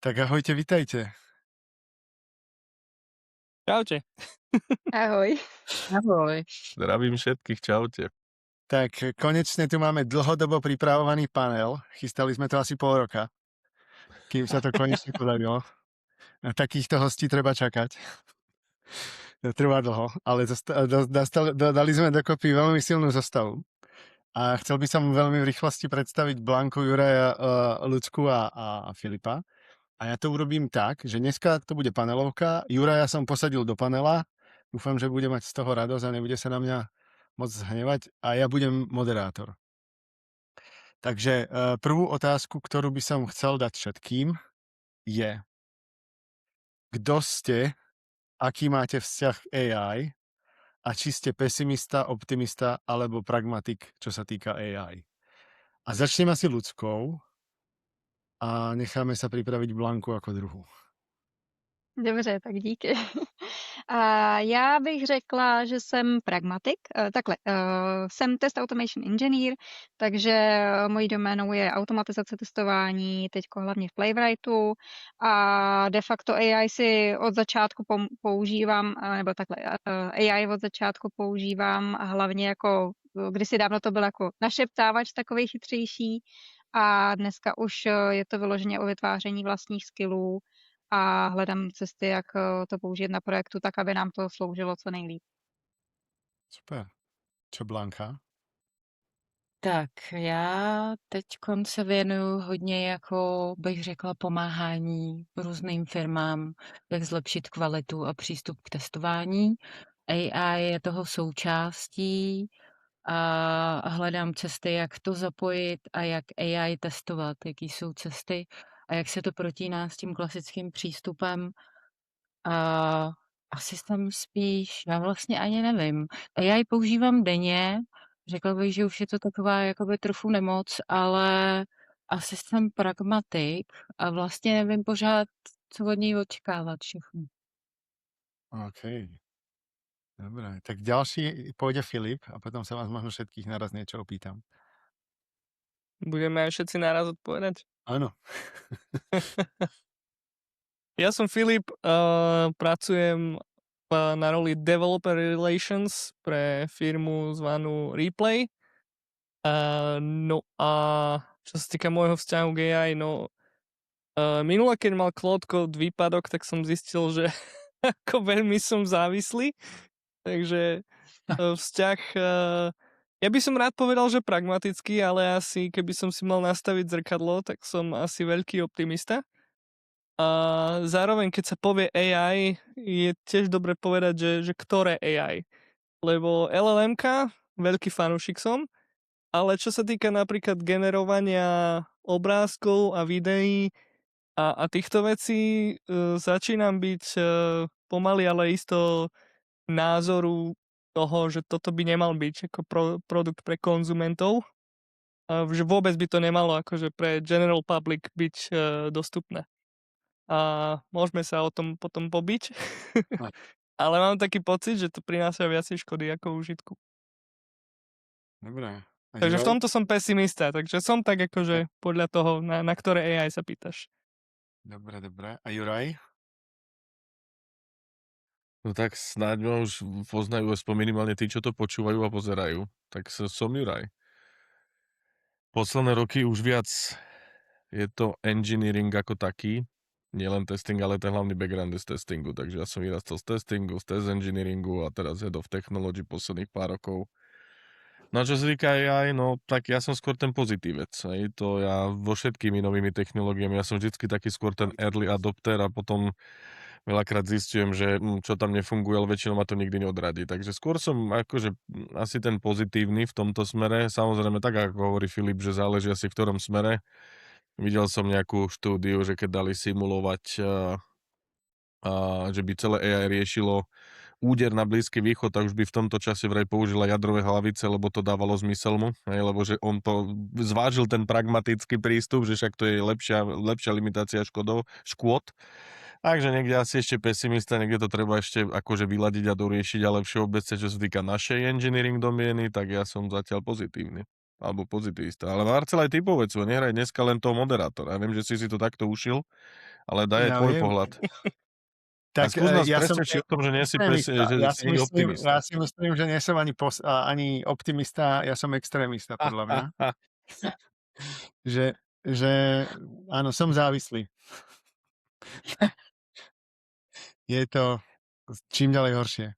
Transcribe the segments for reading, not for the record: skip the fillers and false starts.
Tak ahojte, vitajte. Čaute. Ahoj. Ahoj. Zdravím všetkých, čaute. Tak konečne tu máme dlhodobo pripravovaný panel. Chystali sme to asi pol roka, kým sa to konečne podarilo. Na takýchto hostí treba čakať. To trvá dlho, ale dali sme dokopy veľmi silnú zostavu. A chcel by som veľmi v rýchlosti predstaviť Blanku, Juraja, Ľudsku a Filipa. A ja to urobím tak, že dneska to bude panelovka. Juraja som posadil do panela. Dúfam, že bude mať z toho radosť a nebude sa na mňa moc zhnevať. A ja budem moderátor. Takže prvú otázku, ktorú by som chcel dať všetkým, je, kto ste, aký máte vzťah k AI a či ste pesimista, optimista alebo pragmatik, čo sa týka AI. A začnem asi ľudskou a necháme sa pripraviť Blanku ako druhú. Dobře, tak díky. A já bych řekla, že jsem pragmatik. Takhle, jsem test automation engineer, takže mojí doménou je automatizace testování, teďko hlavně v Playwrightu a de facto AI si od začátku používám, nebo takhle, AI od začátku používám hlavně jako, kdysi dávno to byl jako našeptávač takový chytřejší a dneska už je to vyloženě o vytváření vlastních skillů a hledám cesty, jak to použít na projektu tak, aby nám to sloužilo co nejlíp. Super. Čo Blanka? Tak já teď se věnuju hodně, jako bych řekla, pomáhání různým firmám, jak zlepšit kvalitu a přístup k testování. AI je toho součástí a hledám cesty, jak to zapojit a jak AI testovat, jaký jsou cesty a jak se to protíná s tím klasickým přístupem. A asi jsem spíš, já vlastně ani nevím. AI používám denně, řekla bych, že už je to taková jakoby trochu nemoc, ale asi jsem pragmatik a vlastně nevím pořád, co od něj očekávat všechno. OK. Dobre, tak ďalší pôjde Filip a potom sa vás možno všetkých naraz niečo opýtam. Budeme aj všetci naraz odpovedať? Áno. Ja som Filip, pracujem na roli Developer Relations pre firmu zvanú Replay. No a čo sa týka môjho vzťahu k AI, minule, keď mal Claude Code výpadok, tak som zistil, že ako veľmi som závislý. Takže vzťah... Ja by som rád povedal, že pragmatický, ale asi keby som si mal nastaviť zrkadlo, tak som asi veľký optimista. A zároveň, keď sa povie AI, je tiež dobre povedať, že ktoré AI. Lebo LLM-ka, veľký fanúšik som, ale čo sa týka napríklad generovania obrázkov a videí a týchto vecí, začínam byť pomaly, ale isto názoru toho, že toto by nemal byť ako produkt pre konzumentov, že vôbec by to nemalo akože pre general public byť dostupné. A môžeme sa o tom potom pobiť, ale mám taký pocit, že to prináša viacej škody ako užitku. Dobre. Takže v tomto som pesimista, takže som tak akože podľa toho, na ktoré AI sa pýtaš. Dobre. A Juraj? No tak snáď ma už poznajú aspoň minimálne tí, čo to počúvajú a pozerajú. Tak som Juraj. Posledné roky už viac je to engineering ako taký. Nie len testing, ale ten hlavný background je z testingu. Takže ja som vyrastal z testingu, z test engineeringu a teraz head of technology posledných pár rokov. No a čo sa týka AI, no tak ja som skôr ten pozitívec. To ja vo všetkými novými technológiami, ja som vždycky taký skôr ten early adopter a potom veľakrát zistujem, že čo tam nefunguje, ale väčšinou ma to nikdy neodradí. Takže skôr som akože asi ten pozitívny v tomto smere. Samozrejme, tak ako hovorí Filip, že záleží asi v ktorom smere. Videl som nejakú štúdiu, že keď dali simulovať, že by celé AI riešilo úder na Blízky východ, tak už by v tomto čase vraj použila jadrové hlavice, lebo to dávalo zmysel mu, lebo že on to zvážil ten pragmatický prístup, že však to je lepšia limitácia škôd. Takže niekde asi ešte pesimista, niekde to treba ešte akože vyladiť a doriešiť, ale všeobecne, čo sa týka našej engineering domieny, tak ja som zatiaľ pozitívny. Alebo pozitivista. Ale Marcel, aj ty povedz, nehraj dneska len toho moderátora. Ja viem, že si to takto ušil, ale daj aj Ja tvoj viem. pohľad. A Tak skús nás ja som presvedčiť o tom, že nie si, extrémista. že si optimista. Ja si myslím, že nie som ani optimista, ja som extrémista, podľa mňa. Že áno, som závislý. Je to čím ďalej horšie.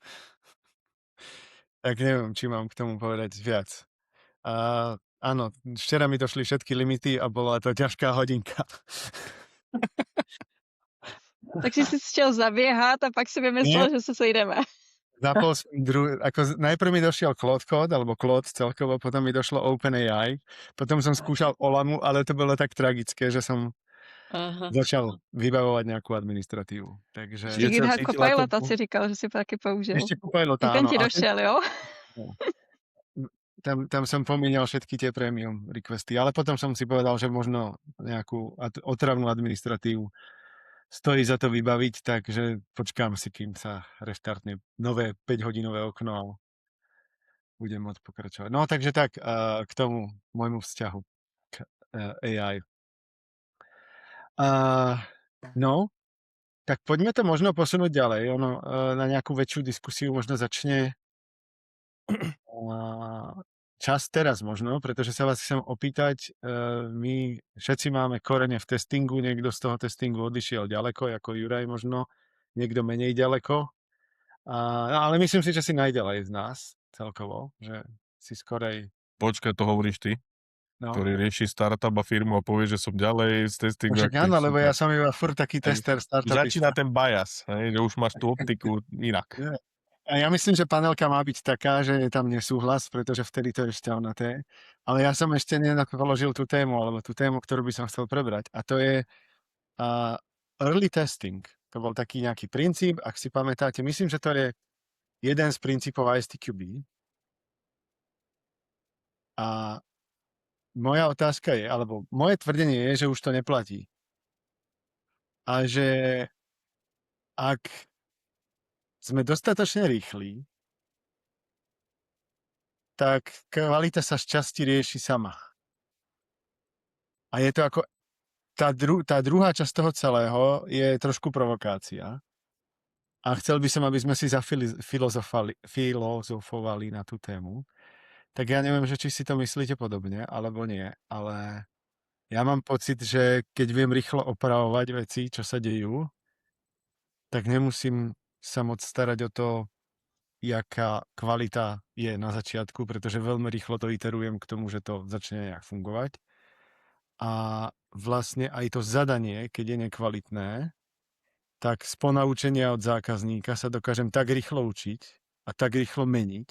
Tak neviem, či mám k tomu povedať viac. Áno, včera mi došli všetky limity a bola to ťažká hodinka. Takže si chtěl zaběhat a pak si vymyslel, že se sejdeme. Zapol som najprv mi došiel Claude Code, alebo Claude celkovo, potom mi došlo OpenAI, potom som skúšal Olamu, ale to bolo tak tragické, že som začal vybavovať nejakú administratívu. Takže... Je GitHub cítila Copilota to- si říkal, že si taky použil. Ešte Copilota, I ten áno. ti a došel, jo? Tam som pomínal všetky tie premium requesty, ale potom som si povedal, že možno nejakú otravnú administratívu stojí za to vybaviť, takže počkám si, kým sa reštartne nové 5-hodinové okno a budem môcť pokračovať. No takže tak, k tomu môjmu vzťahu k AI. No, tak poďme to možno posunúť ďalej. Ono na nejakú väčšiu diskusiu možno začne čas teraz možno, pretože sa vás chcem opýtať, my všetci máme korene v testingu, niekto z toho testingu odišiel ďaleko, ako Juraj možno, niekto menej ďaleko, ale myslím si, že si najďalej z nás celkovo, že si skorej... Počkaj, to hovoríš ty, ktorý rieši startup a firmu a povie, že som ďalej z testingu. Však áno, lebo ja som iba furt taký tester startupista. Začína ten bias, že už máš tú optiku inak. A ja myslím, že panelka má byť taká, že je tam nesúhlas, pretože vtedy to je šťavnaté. Ale ja som ešte položil tú tému, alebo tú tému, ktorú by som chcel prebrať. A to je early testing. To bol taký nejaký princíp, ak si pamätáte. Myslím, že to je jeden z princípov ISTQB. A moja otázka je, alebo moje tvrdenie je, že už to neplatí. A že ak sme dostatočne rýchli, tak kvalita sa šťastí rieši sama. A je to ako... Tá druhá časť toho celého je trošku provokácia. A chcel by som, aby sme si filozofovali na tú tému. Tak ja neviem, že či si to myslíte podobne, alebo nie, ale ja mám pocit, že keď viem rýchlo opravovať veci, čo sa dejú, tak nemusím sa moc starať o to, jaká kvalita je na začiatku, pretože veľmi rýchlo to iterujem k tomu, že to začne nejak fungovať. A vlastne aj to zadanie, keď je nekvalitné, tak z ponaučenia od zákazníka sa dokážem tak rýchlo učiť a tak rýchlo meniť,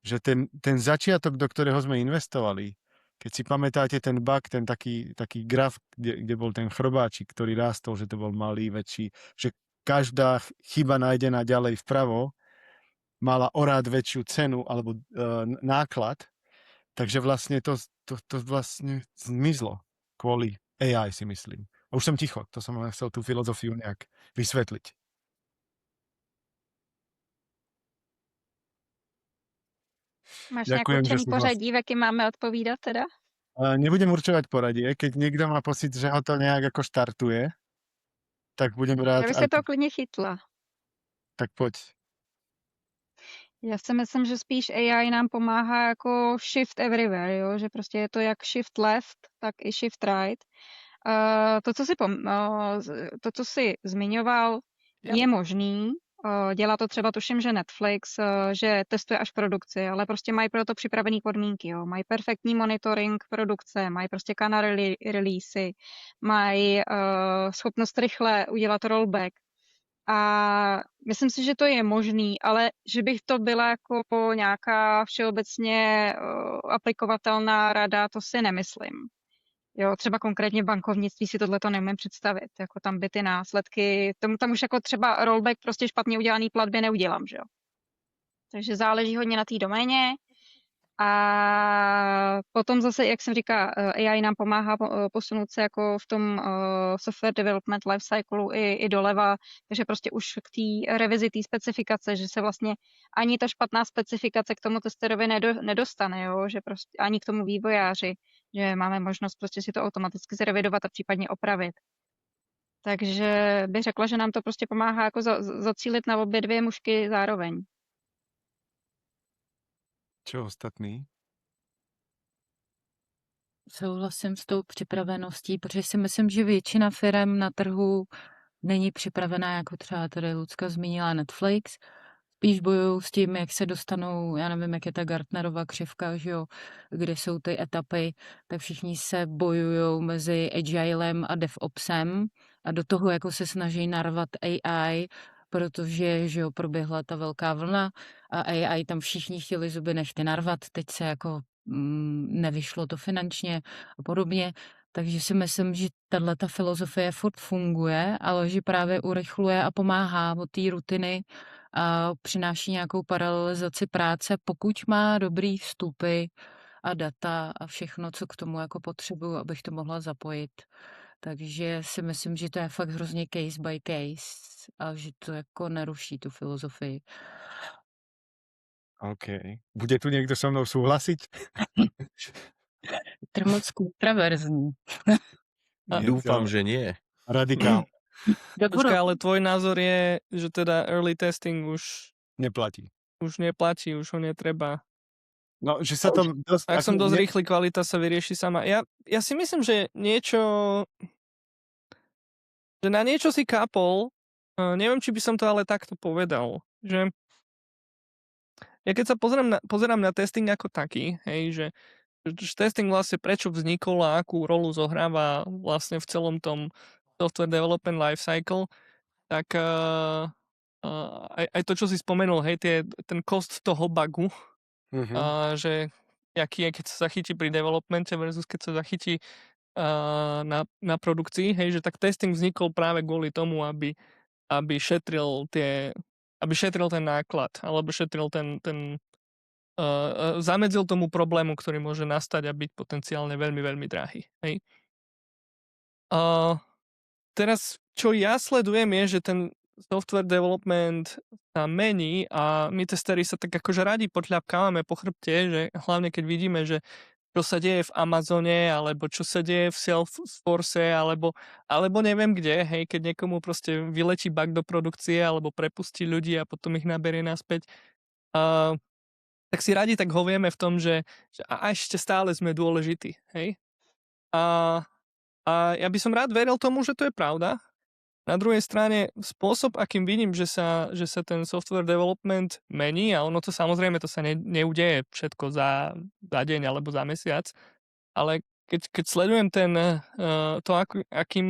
že ten začiatok, do ktorého sme investovali, keď si pamätáte ten bug, ten taký graf, kde bol ten chrobáčik, ktorý rástol, že to bol malý, väčší, že každá chyba nájdená ďalej vpravo mala o rád väčšiu cenu alebo náklad, takže vlastne to vlastne zmizlo kvôli AI, si myslím. A už som ticho, to som chcel tú filozofiu nejak vysvetliť. Máš Ďakujem, nějak že určený si pořadí, v jakým máme odpovídat teda? Nebudem určovať poradie, keď niekto má pocit, že ho to nejak ako štartuje, tak budem rád. Já bych se toho klidně chytla. Tak poď. Já si myslím, že spíš AI nám pomáhá jako shift everywhere, jo? Že prostě je to jak shift left, tak i shift right. To, co jsi zmiňoval, je možný. Dělá to třeba, tuším, že Netflix, že testuje až produkci, ale prostě mají pro to připravené podmínky. Jo? Mají perfektní monitoring produkce, mají prostě kanál releasy, mají schopnost rychle udělat rollback. A myslím si, že to je možný, ale že bych to byla jako nějaká všeobecně aplikovatelná rada, to si nemyslím. Jo, třeba konkrétně v bankovnictví si tohle to neumím představit. Jako tam by ty následky, tam už jako třeba rollback prostě špatně udělaný platbě neudělám, že jo. Takže záleží hodně na té doméně. A potom zase, jak jsem říká, AI nám pomáhá posunout se jako v tom software development lifecyclu i doleva, takže prostě už k té revizi té specifikace, že se vlastně ani ta špatná specifikace k tomu testerovi nedostane, jo? Že prostě ani k tomu vývojáři, že máme možnost prostě si to automaticky zrevidovat a případně opravit. Takže bych řekla, že nám to prostě pomáhá jako zacílit na obě dvě mušky zároveň. Čo ostatní? Souhlasím s tou připraveností, protože si myslím, že většina firem na trhu není připravená, jako třeba tady Lucka zmínila Netflix. Spíš bojují s tím, jak se dostanou, já nevím, jak je ta Gartnerova křivka, že jo, kde jsou ty etapy, tak všichni se bojují mezi Agilem a DevOpsem a do toho jako se snaží narvat AI, protože, že jo, proběhla ta velká vlna a AI tam všichni chtěli zuby nechty narvat, teď se jako nevyšlo to finančně a podobně. Takže si myslím, že tato filozofie furt funguje, ale že právě urychluje a pomáhá od té rutiny a přináší nějakou paralelizaci práce, pokud má dobrý vstupy a data a všechno, co k tomu jako potřebuju, abych to mohla zapojit. Takže si myslím, že to je fakt hrozně case by case a že to jako neruší tu filozofii. OK. Bude tu niekto so mnou súhlasiť? To je moc kontraverzní. Dúfam, že nie. Radikál. Počkaj, ale tvoj názor je, že teda early testing už Neplatí. neplatí, už ho netreba. No, že sa to dosť... Ak som dosť rýchly, kvalita sa vyrieši sama. Ja si myslím, že že na niečo si kápol, neviem, či by som to ale takto povedal, že ja keď sa pozerám na testing ako taký, hej, že testing vlastne prečo vznikol a akú rolu zohráva vlastne v celom tom software development lifecycle, tak aj to, čo si spomenul, hej, ten cost toho bugu, že aký je, keď sa zachytí pri developmente versus keď sa zachytí na produkcii, hej, že tak testing vznikol práve kvôli tomu, aby šetril ten náklad, alebo šetril zamedzil tomu problému, ktorý môže nastať a byť potenciálne veľmi, veľmi drahý. Hej. Teraz, čo ja sledujem, je, že ten software development sa mení a my testeri sa tak akože radi podľapkávame po chrbte, že hlavne keď vidíme, že čo sa deje v Amazone, alebo čo sa deje v Salesforce, alebo neviem kde, hej, keď niekomu proste vyletí bug do produkcie, alebo prepustí ľudí a potom ich naberie naspäť. Tak si radi tak hovieme v tom, že ešte stále sme dôležití, hej. A ja by som rád veril tomu, že to je pravda. Na druhej strane spôsob, akým vidím, že sa ten software development mení, a ono to samozrejme to sa neudeje všetko za deň alebo za mesiac, ale keď sledujem akým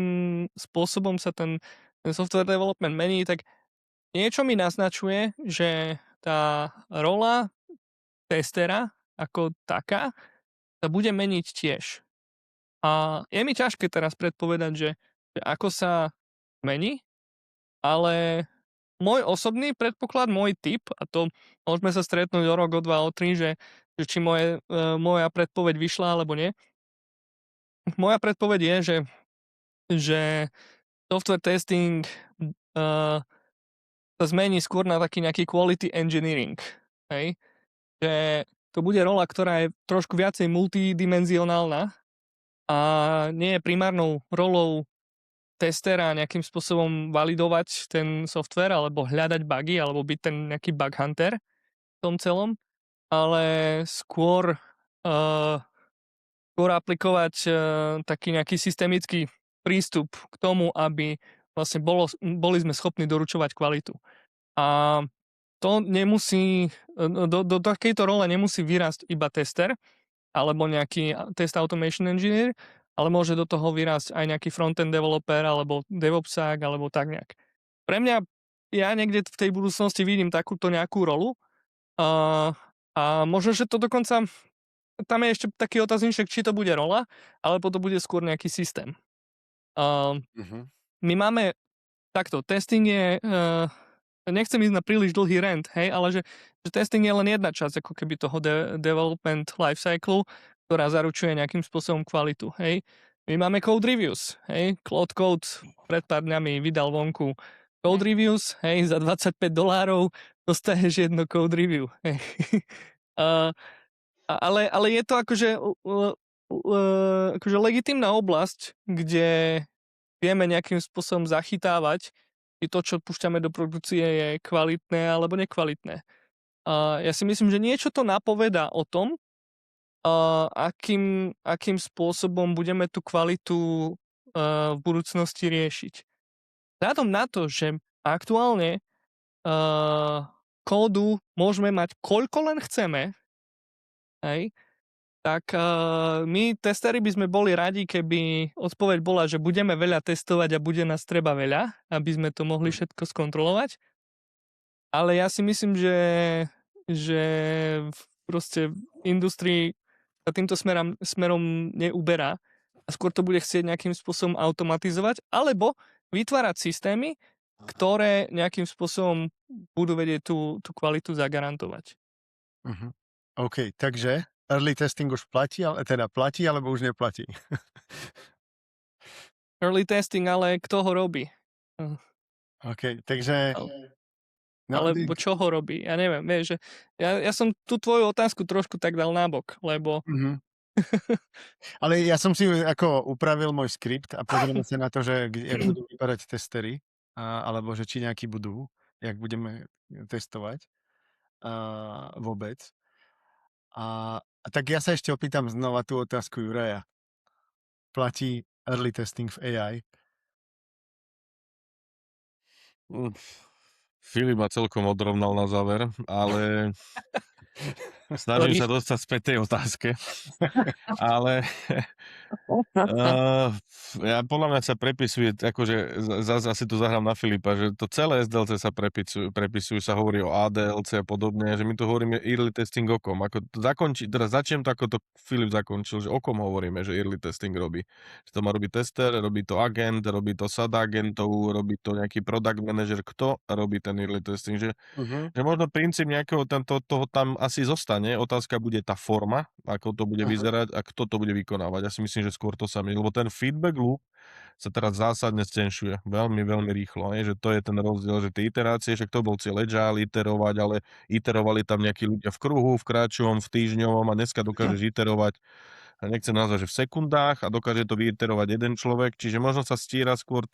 spôsobom sa ten software development mení, tak niečo mi naznačuje, že tá rola testera ako taká sa bude meniť tiež. A je mi ťažké teraz predpovedať, že ako sa mení, ale môj osobný predpoklad, môj tip, a to môžeme sa stretnúť o rok, o 2, o 3, že či moja predpoveď vyšla alebo nie. Moja predpoveď je, že software testing sa zmení skôr na taký nejaký quality engineering. Hej? Že to bude rola, ktorá je trošku viacej multidimenzionálna a nie je primárnou rolou testera nejakým spôsobom validovať ten software alebo hľadať bugy alebo byť ten nejaký bug hunter v tom celom, ale skôr aplikovať taký nejaký systemický prístup k tomu, aby vlastne boli sme schopní doručovať kvalitu. A to nemusí, do takejto role nemusí vyrásť iba tester alebo nejaký test automation engineer, ale môže do toho vyrásť aj nejaký frontend developer alebo DevOpsák alebo tak nejak. Pre mňa, ja niekde v tej budúcnosti vidím takúto nejakú rolu a možno, že to dokonca, tam je ešte taký otázniček, či to bude rola, alebo to bude skôr nejaký systém. My máme takto, testing je, nechcem ísť na príliš dlhý rant, hej, ale že testing je len jedna časť ako keby toho development lifecycle, ktorá zaručuje nejakým spôsobom kvalitu, hej. My máme code reviews, hej, Claude Code pred pár dňami vydal vonku code reviews, hej, za $25 dostaneš jedno code review, hej. Ale je to akože legitímna oblasť, kde vieme nejakým spôsobom zachytávať, či to, čo púšťame do produkcie, je kvalitné alebo nekvalitné. Ja si myslím, že niečo to napovedá o tom, akým spôsobom budeme tú kvalitu v budúcnosti riešiť. Vzhľadom na to, že aktuálne kódu môžeme mať koľko len chceme, hej, tak my testeri by sme boli radi, keby odpoveď bola, že budeme veľa testovať a bude nás treba veľa, aby sme to mohli všetko skontrolovať. Ale ja si myslím, že proste v industrii sa týmto smerom neuberá a skôr to bude chcieť nejakým spôsobom automatizovať alebo vytvárať systémy, ktoré nejakým spôsobom budú vedieť tú kvalitu zagarantovať. Uh-huh. OK, takže early testing už platí, platí, alebo už neplatí? Early testing, ale kto ho robí? OK, takže... Alebo čo ho robí? Ja neviem, vieš, že ja som tú tvoju otázku trošku tak dal nabok, lebo... Uh-huh. Ale ja som si ako upravil môj skript a pozrieme sa na to, že jak budú vypadať testery, alebo že či nejakí budú, jak budeme testovať vôbec. A tak ja sa ešte opýtam znova tú otázku Juraja. Platí early testing v AI? Filip ma celkom odrovnal na záver, ale snažím sa dostať späť tej otázke. Ale ja podľa mňa sa prepisuje, akože zase asi tu zahrám na Filipa, že to celé SDLC sa prepisujú, sa hovorí o ADLC a podobne, že my tu hovoríme early testing okom. Ako to začnem to, ako to Filip zakončil, že okom hovoríme, že early testing robí. Že to má robiť tester, robí to agent, robí to sad agentov, robí to nejaký product manager, kto robí ten early testing, že možno princíp nejakého toho tam asi zostane, otázka bude tá forma, ako to bude vyzerať a kto to bude vykonávať. Ja si myslím, že skôr to samé, lebo ten feedback loop sa teraz zásadne stenšuje veľmi, veľmi rýchlo, že to je ten rozdiel, že tie iterácie, že to bol cieľ agile iterovať, ale iterovali tam nejakí ľudia v kruhu, v kráčovom, v týždňovom a dneska dokážeš iterovať, a nechcem nazvať, že v sekundách a dokáže to vyiterovať jeden človek, čiže možno sa stíra skôr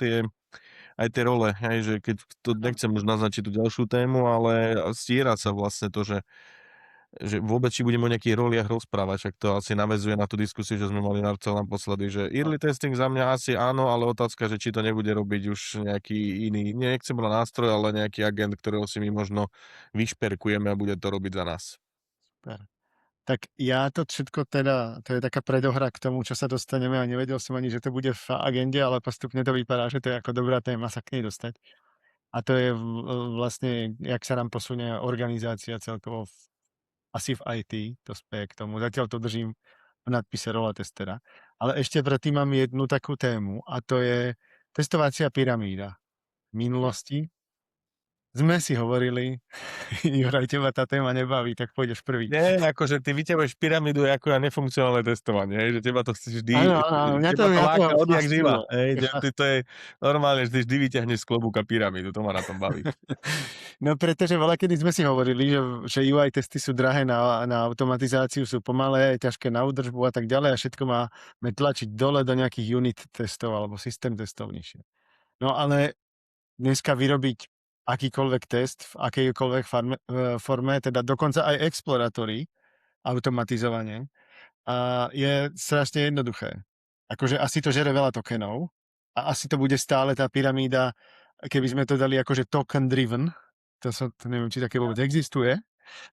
aj tie role, že keď to nechcem už naznačiť tú ďalšiu tému, ale stiera sa vlastne to, že vôbec či budeme o nejakých roliach rozprávať, však to asi naväzuje na tú diskusiu, že sme mali naposledy, že early testing za mňa asi áno, ale otázka, že či to nebude robiť už nejaký iný, nechcem bol nástroj, ale nejaký agent, ktorého si my možno vyšperkujeme a bude to robiť za nás. Super. Tak ja to všetko teda, to je taká predohra k tomu, čo sa dostaneme a nevedel som ani, že to bude v agende, ale postupne to vypadá, že to je ako dobrá téma sa k nej dostať. A to je vlastne, jak sa nám posunie organizácia celkovo asi v IT, to speje k tomu. Zatiaľ to držím v nadpise rola testera. Ale ešte predtým mám jednu takú tému a to je testovacia pyramída. V minulosti sme si hovorili, Juraj, teba tá téma nebaví, tak pôjdeš prvý. Nie, akože ty vyťahuješ pyramídu ako na nefunkcionálne testovanie, že teba to chceš vždy, mňa to láka odjak živa. To je normálne, že ty vždy vyťahneš z klobúka pyramídu, to ma na tom baví. No pretože kedy sme si hovorili, že UI testy sú drahé na automatizáciu, sú pomalé, ťažké na údržbu a tak ďalej a všetko máme tlačiť dole do nejakých unit testov alebo systém testov nižšie. No ale dneska vyrobiť akýkoľvek test v akejkoľvek forme, teda dokonca aj explorátory automatizovanie, je strašne jednoduché. Akože asi to žere veľa tokenov a asi to bude stále tá pyramída, keby sme to dali akože token driven, to neviem, či také vôbec existuje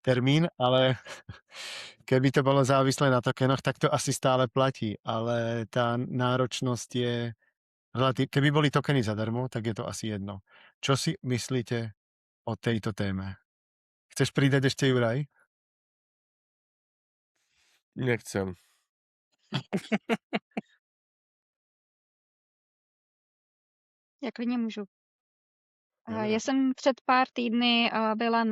termín, ale keby to bolo závislé na tokenoch, tak to asi stále platí, ale tá náročnosť je keby boli tokeny zadarmo, tak je to asi jedno. Čo si myslíte o tejto téme? Chceš pridať ešte, Juraj? Nechcem. Já klidně můžu. Já jsem před pár týdny byla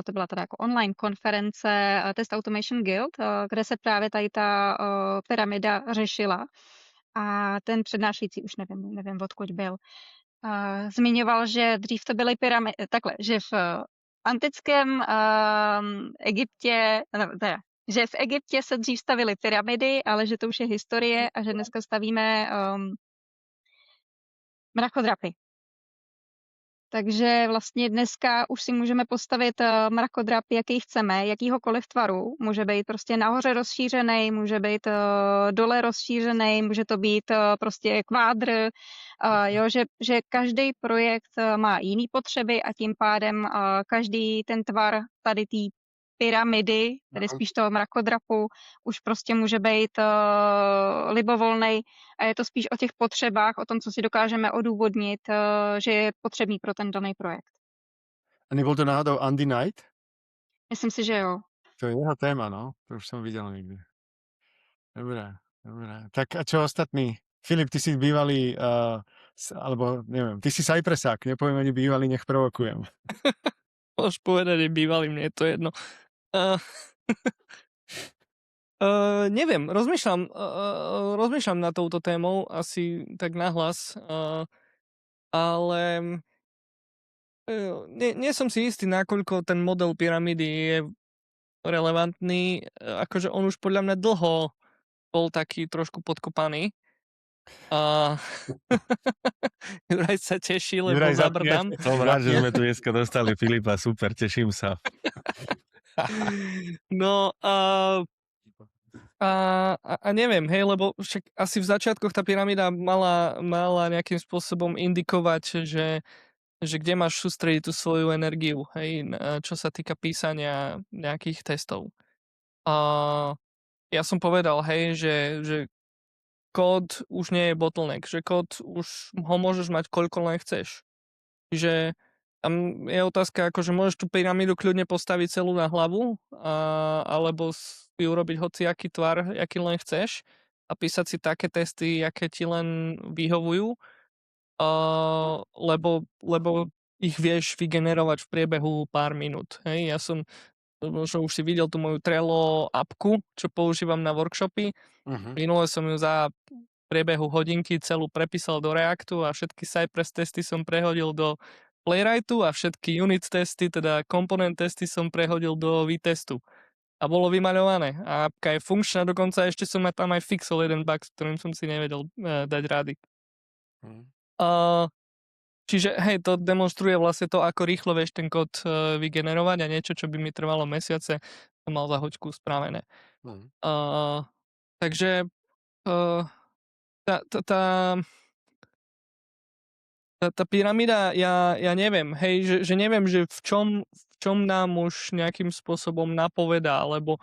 to byla teda jako online konference Test Automation Guild, kde se právě tady ta pyramida řešila. A ten přednášející, už nevím odkud byl, zmiňoval, že dřív to byly pyramidy, že v antickém Egyptě, že v Egyptě se dřív stavily pyramidy, ale že to už je historie a že dneska stavíme Mrakodrapy. Takže vlastně dneska už si můžeme postavit mrakodrap, jaký chceme, jakýhokoliv tvaru. Může být prostě nahoře rozšířený, může být dole rozšířený, může to být prostě kvádr, jo, že každý projekt má jiný potřeby a tím pádem každý ten tvar tady té pyramidy, tedy spíš toho mrakodrapu, už prostě může být libovolnej a je to spíš o těch potřebách, o tom, co si dokážeme odůvodnit, že je potřebný pro ten daný projekt. A nebol to náhodou Andy Knight? Myslím si, že jo. To je jeho téma, no. To už som videl niekde. Dobré, dobré. Tak a čo ostatní? Filip, ty si bývalý, alebo neviem, ty si Cypressák, nepoviem ani bývalý, nech provokujem. Môžeš povedať, že bývalý, mne je to jedno. Uh, neviem, rozmýšľam nad touto témou asi tak nahlas, ale nie som si istý, nakoľko ten model pyramídy je relevantný. Akože on už podľa mňa dlho bol taký trošku podkopaný. Juraj sa teší, lebo Juraj zabrdám. Som rád, že sme tu dneska dostali Filipa, super, teším sa. No a neviem, hej, lebo však asi v začiatkoch tá pyramída mala nejakým spôsobom indikovať, že kde máš sústrediť tú svoju energiu, hej, čo sa týka písania nejakých testov. Ja som povedal, hej, že kód už nie je bottleneck, že kód už ho môžeš mať koľko len chceš. Čiže tam je otázka, akože môžeš tú pyramídu kľudne postaviť celú na hlavu, alebo si urobiť hociaký tvar, aký len chceš a písať si také testy, aké ti len vyhovujú, lebo ich vieš vygenerovať v priebehu pár minút. Hej, ja som možno už si videl tú moju Trello appku, čo používam na workshopy. Minule som ju za priebehu hodinky celú prepísal do Reactu a všetky Cypress testy som prehodil do Playwrightu a všetky unit testy, teda komponent testy som prehodil do V-testu. A bolo vymaľované. A appka je funkčná, dokonca ešte som tam aj fixol jeden bug, s ktorým som si nevedel dať rady. Čiže hej, to demonstruje vlastne to, ako rýchlo vieš ten kód vygenerovať a niečo, čo by mi trvalo mesiace, som mal za hoďku spravené. Takže tá pyramída, ja neviem, hej, že neviem, že v čom nám už nejakým spôsobom napovedá, lebo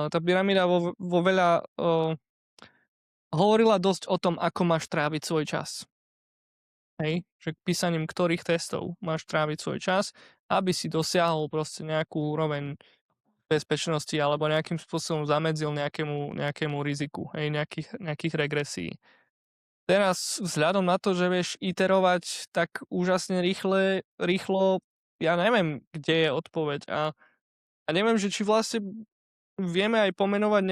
tá pyramída vo veľa hovorila dosť o tom, ako máš tráviť svoj čas. Hej, že písaním ktorých testov máš tráviť svoj čas, aby si dosiahol proste nejakú úroveň bezpečnosti alebo nejakým spôsobom zamedzil nejakému riziku, hej, nejakých regresí. Teraz vzhľadom na to, že vieš iterovať tak úžasne rýchlo, ja neviem, kde je odpoveď a neviem, že či vlastne vieme aj pomenovať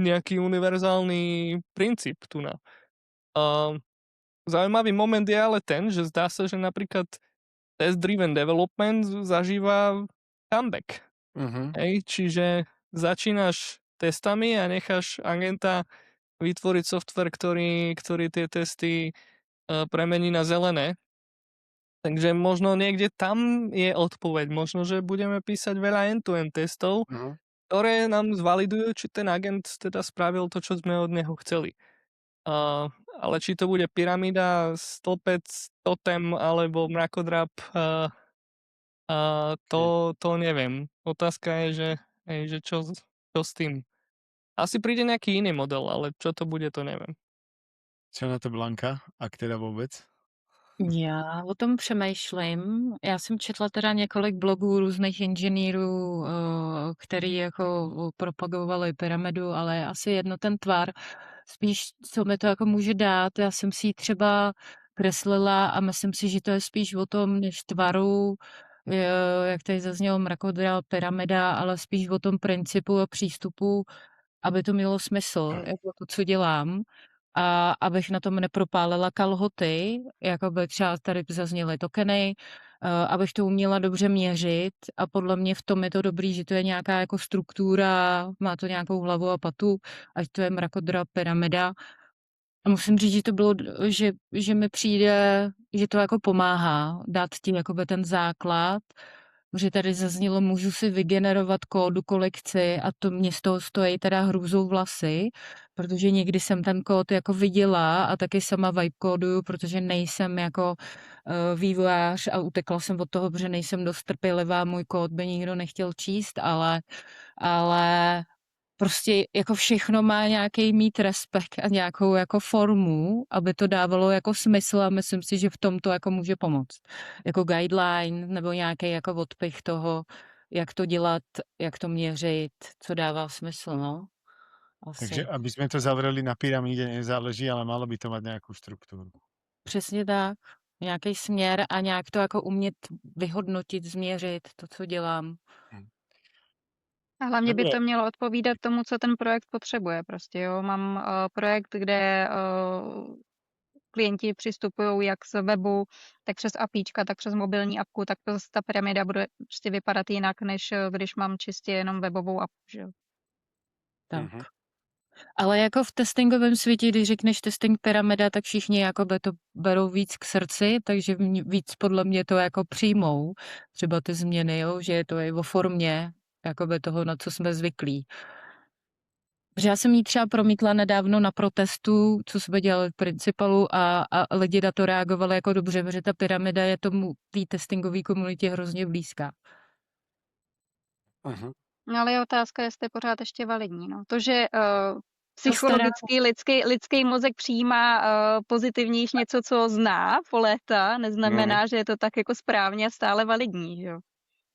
nejaký univerzálny princíp tu na. Zaujímavý moment je ale ten, že zdá sa, že napríklad test-driven development zažíva comeback. Hej, čiže začínaš testami a necháš agenta vytvoriť software, ktorý tie testy premení na zelené. Takže možno niekde tam je odpoveď. Možno, že budeme písať veľa end-to-end testov, ktoré nám zvalidujú, či ten agent teda spravil to, čo sme od neho chceli. Ale či to bude pyramída, stĺpec, totem alebo mrakodrap, to neviem. Otázka je, že čo s tým. Asi príde nejaký iný model, ale čo to bude, to neviem. Čo na to Blanka, ak teda vôbec? Já o tom přemýšlím. Já jsem četla teda několik blogů různých inženýrů, který jako propagovali pyramidu, ale asi jedno ten tvar. Spíš, co mi to jako může dát, já jsem si ji třeba kreslila a myslím si, že to je spíš o tom, než tvaru, jak tady zaznělo mrakodrap, pyramida, ale spíš o tom principu a přístupu, aby to mělo smysl, jako to, co dělám. A abych na tom nepropálila kalhoty, jako by třeba tady zazněly tokeny, abych to uměla dobře měřit a podle mě v tom je to dobrý, že to je nějaká jako struktura, má to nějakou hlavu a patu, ať to je mrakodrap, pyramida. A musím říct, že to bylo, že mi přijde, že to jako pomáhá dát tím jakoby ten základ, že tady zaznělo, můžu si vygenerovat kódu kolekci a to mě z toho stojí teda hrůzou vlasy, protože někdy jsem ten kód jako viděla a taky sama vibe kóduju, protože nejsem jako vývojář a utekla jsem od toho, protože nejsem dost trpělivá, můj kód by nikdo nechtěl číst, ale prostě jako všechno má nějaký mít respekt a nějakou jako formu, aby to dávalo jako smysl a myslím si, že v tom to jako může pomoct. Jako guideline nebo nějaký jako odpich toho, jak to dělat, jak to měřit, co dává smysl, no. Takže Asi. aby sme to zavreli na pyramíde, nezáleží, ale malo by to mať nejakú štruktúru. Přesně tak. Nějaký směr a nějak to jako umět vyhodnotit, změřit to, co dělám. A hlavně by Dobre. to mělo odpovídat tomu, co ten projekt potřebuje. Prostě, jo. Mám projekt, kde klienti přistupují jak z webu, tak přes APIčka, tak přes mobilní apku, tak to ta pyramida bude prostě vypadat jinak, než když mám čistě jenom webovou apku. Že? jo. Tak. Mhm. Ale jako v testingovém světě, když řekneš testing pyramida, tak všichni jako to berou víc k srdci, takže víc podle mě to jako přijmou, třeba ty změny, jo, že to je o formě jakoby toho, na co jsme zvyklí. Protože já jsem ji třeba promítla nedávno na protestu, co jsme dělali v Principalu a lidi na to reagovali jako dobře, protože ta pyramida je tomu té testingové komunitě hrozně blízká. Mhm. No ale je otázka, jestli je pořád ještě validní. No. To, že psychologicky lidský mozek přijímá pozitivnější něco, co zná po léta, neznamená, že je to tak jako správně a stále validní. Že jo?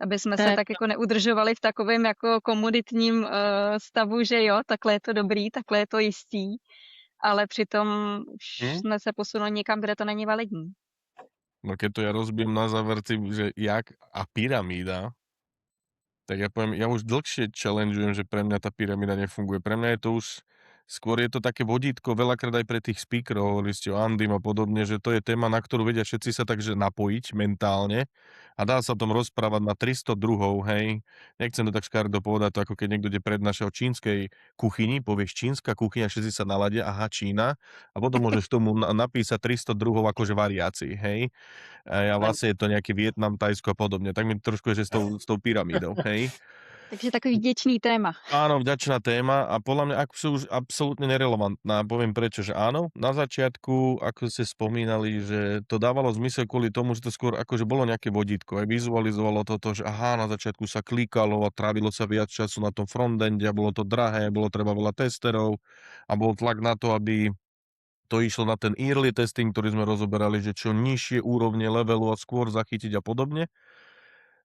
Aby jsme se tak jako neudržovali v takovém jako komoditním stavu, že jo, takhle je to dobrý, takhle je to jistý, ale přitom už jsme se posunuli někam, kde to není validní. No keď to ja rozbijem na záver tým, že jak a pyramída, tak ja poviem, ja už dlhšie challengeujem, že pre mňa tá pyramída nefunguje. Pre mňa je to už, skôr je to také vodítko, veľakrát aj pre tých speakerov, hovorili ste o Andym a podobne, že to je téma, na ktorú vedia všetci sa takže napojiť mentálne a dá sa o tom rozprávať na 300 druhov, hej. Nechcem to tak škaredo povedať, to ako keď niekto ide prednáša o čínskej kuchyni, povieš čínska kuchyňa, všetci sa naladia, aha, Čína, a potom môžeš tomu napísať 300 druhov akože variácií, hej. A vlastne je to nejaký Vietnam, Tajsko a podobne. Tak mi trošku je, že s tou pyramídou, hej. Takže takový vděčný téma. Áno, vďačná téma a podľa mňa sú už absolútne nerelevantná. Poviem prečo, že áno, na začiatku, ako ste spomínali, že to dávalo zmysel kvôli tomu, že to skôr akože bolo nejaké vodítko. Aj vizualizovalo toto, že aha, na začiatku sa klikalo a trávilo sa viac času na tom frontende a bolo to drahé, bolo treba veľa testerov a bol tlak na to, aby to išlo na ten early testing, ktorý sme rozoberali, že čo nižšie úrovne levelu a skôr zachytiť a podobne.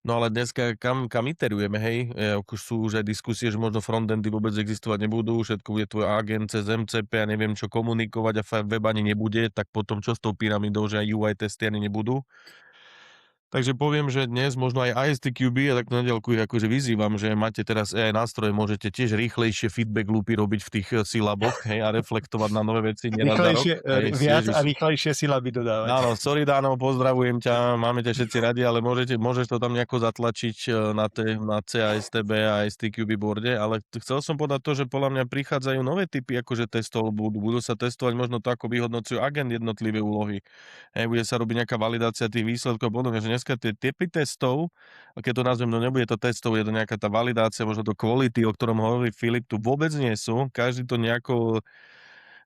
No ale dneska kam iterujeme, hej? Už sú už aj diskusie, že možno frontendy vôbec existovať nebudú, všetko bude tvoj agent cez MCP a neviem čo komunikovať a web ani nebude, tak potom čo s tou pyramidou, že aj UI testy ani nebudú. Takže poviem, že dnes možno aj ISTQB, a tak na diaľku ich akože vyzývam, že máte teraz AI nástroje, môžete tiež rýchlejšie feedback loopy robiť v tých syllaboch, hej, a reflektovať na nové veci. Rýchlejšie, viac a rýchlejšie syllaby dodávať. Áno, sorry Dáno, pozdravujem ťa, máme ťa všetci radi, ale môžeš to tam nejako zatlačiť na CASTB a STQB boarde, ale chcel som povedať to, že podľa mňa prichádzajú nové typy akože testov, budú sa testovať možno to, ako vyhodnocujú agent jednotlivé úlohy. Hej, bude sa robiť nejaká validácia tých výsledkov, podobne, že dneska tie typy testov, keď to nazvem, no nebude to testov, je to nejaká tá validácia, možno to quality, o ktorom hovorí Filip, tu vôbec nie sú, každý to nejako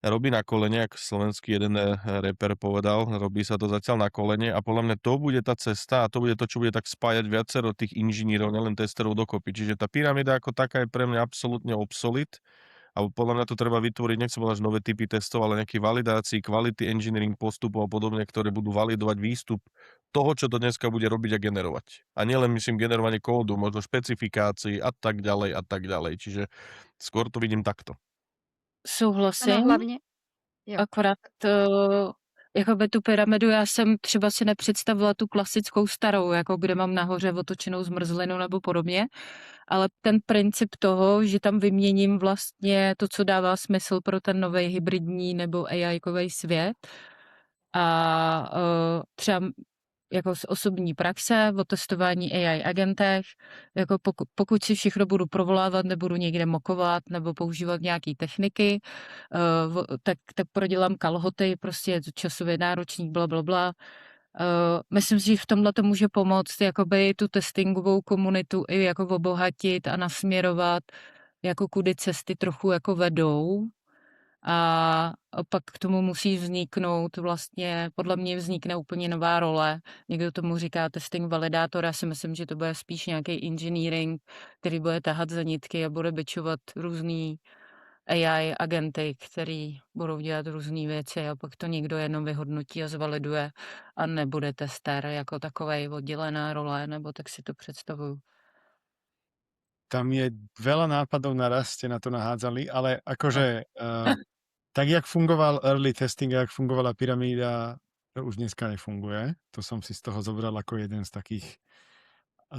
robí na kolene, ako slovenský jeden reper povedal, robí sa to zatiaľ na kolene a podľa mňa to bude tá cesta a to bude to, čo bude tak spájať viacero tých inžinierov, nielen testerov dokopy. Čiže tá pyramída ako taká je pre mňa absolútne obsolit a podľa mňa to treba vytvoriť, nechcem povedať nové typy testov, ale nejaké validácií, kvality engineering postupov a podobne, ktoré budú validovať výstup toho, čo to dneska bude robiť a generovať. A nielen myslím generovanie kódu, možno špecifikácií a tak ďalej a tak ďalej. Čiže skôr to vidím takto. Souhlasím. No hlavně, jo. Akorát jakoby tu pyramidu já jsem třeba si nepředstavila tu klasickou starou, jako kde mám nahoře otočenou zmrzlinu nebo podobně, ale ten princip toho, že tam vyměním vlastně to, co dává smysl pro ten nový hybridní nebo AI-kový svět a třeba jako z osobní praxe, o testování AI agentech. Jako pokud si všechno budu provolávat, nebudu někde mokovat nebo používat nějaké techniky, tak prodělám kalhoty, prostě je to časově náročný, blablabla. Myslím si, že v tomhle to může pomoct jakoby tu testingovou komunitu i jako obohatit a nasměrovat, jako kudy cesty trochu jako vedou. A pak k tomu musí vzniknout vlastně, podle mě vznikne úplně nová role. Někdo tomu říká testing validátor, já si myslím, že to bude spíš nějaký engineering, který bude tahat za nitky a bude bičovat různý AI agenty, který budou dělat různé věci a pak to někdo jenom vyhodnotí a zvaliduje a nebude tester jako takovej oddělená role, nebo tak si to představuju. Tam je veľa nápadov naraz, ste na to nahádzali, ale akože tak, jak fungoval early testing, jak fungovala pyramída, to už dneska nefunguje. To som si z toho zobral ako jeden z takých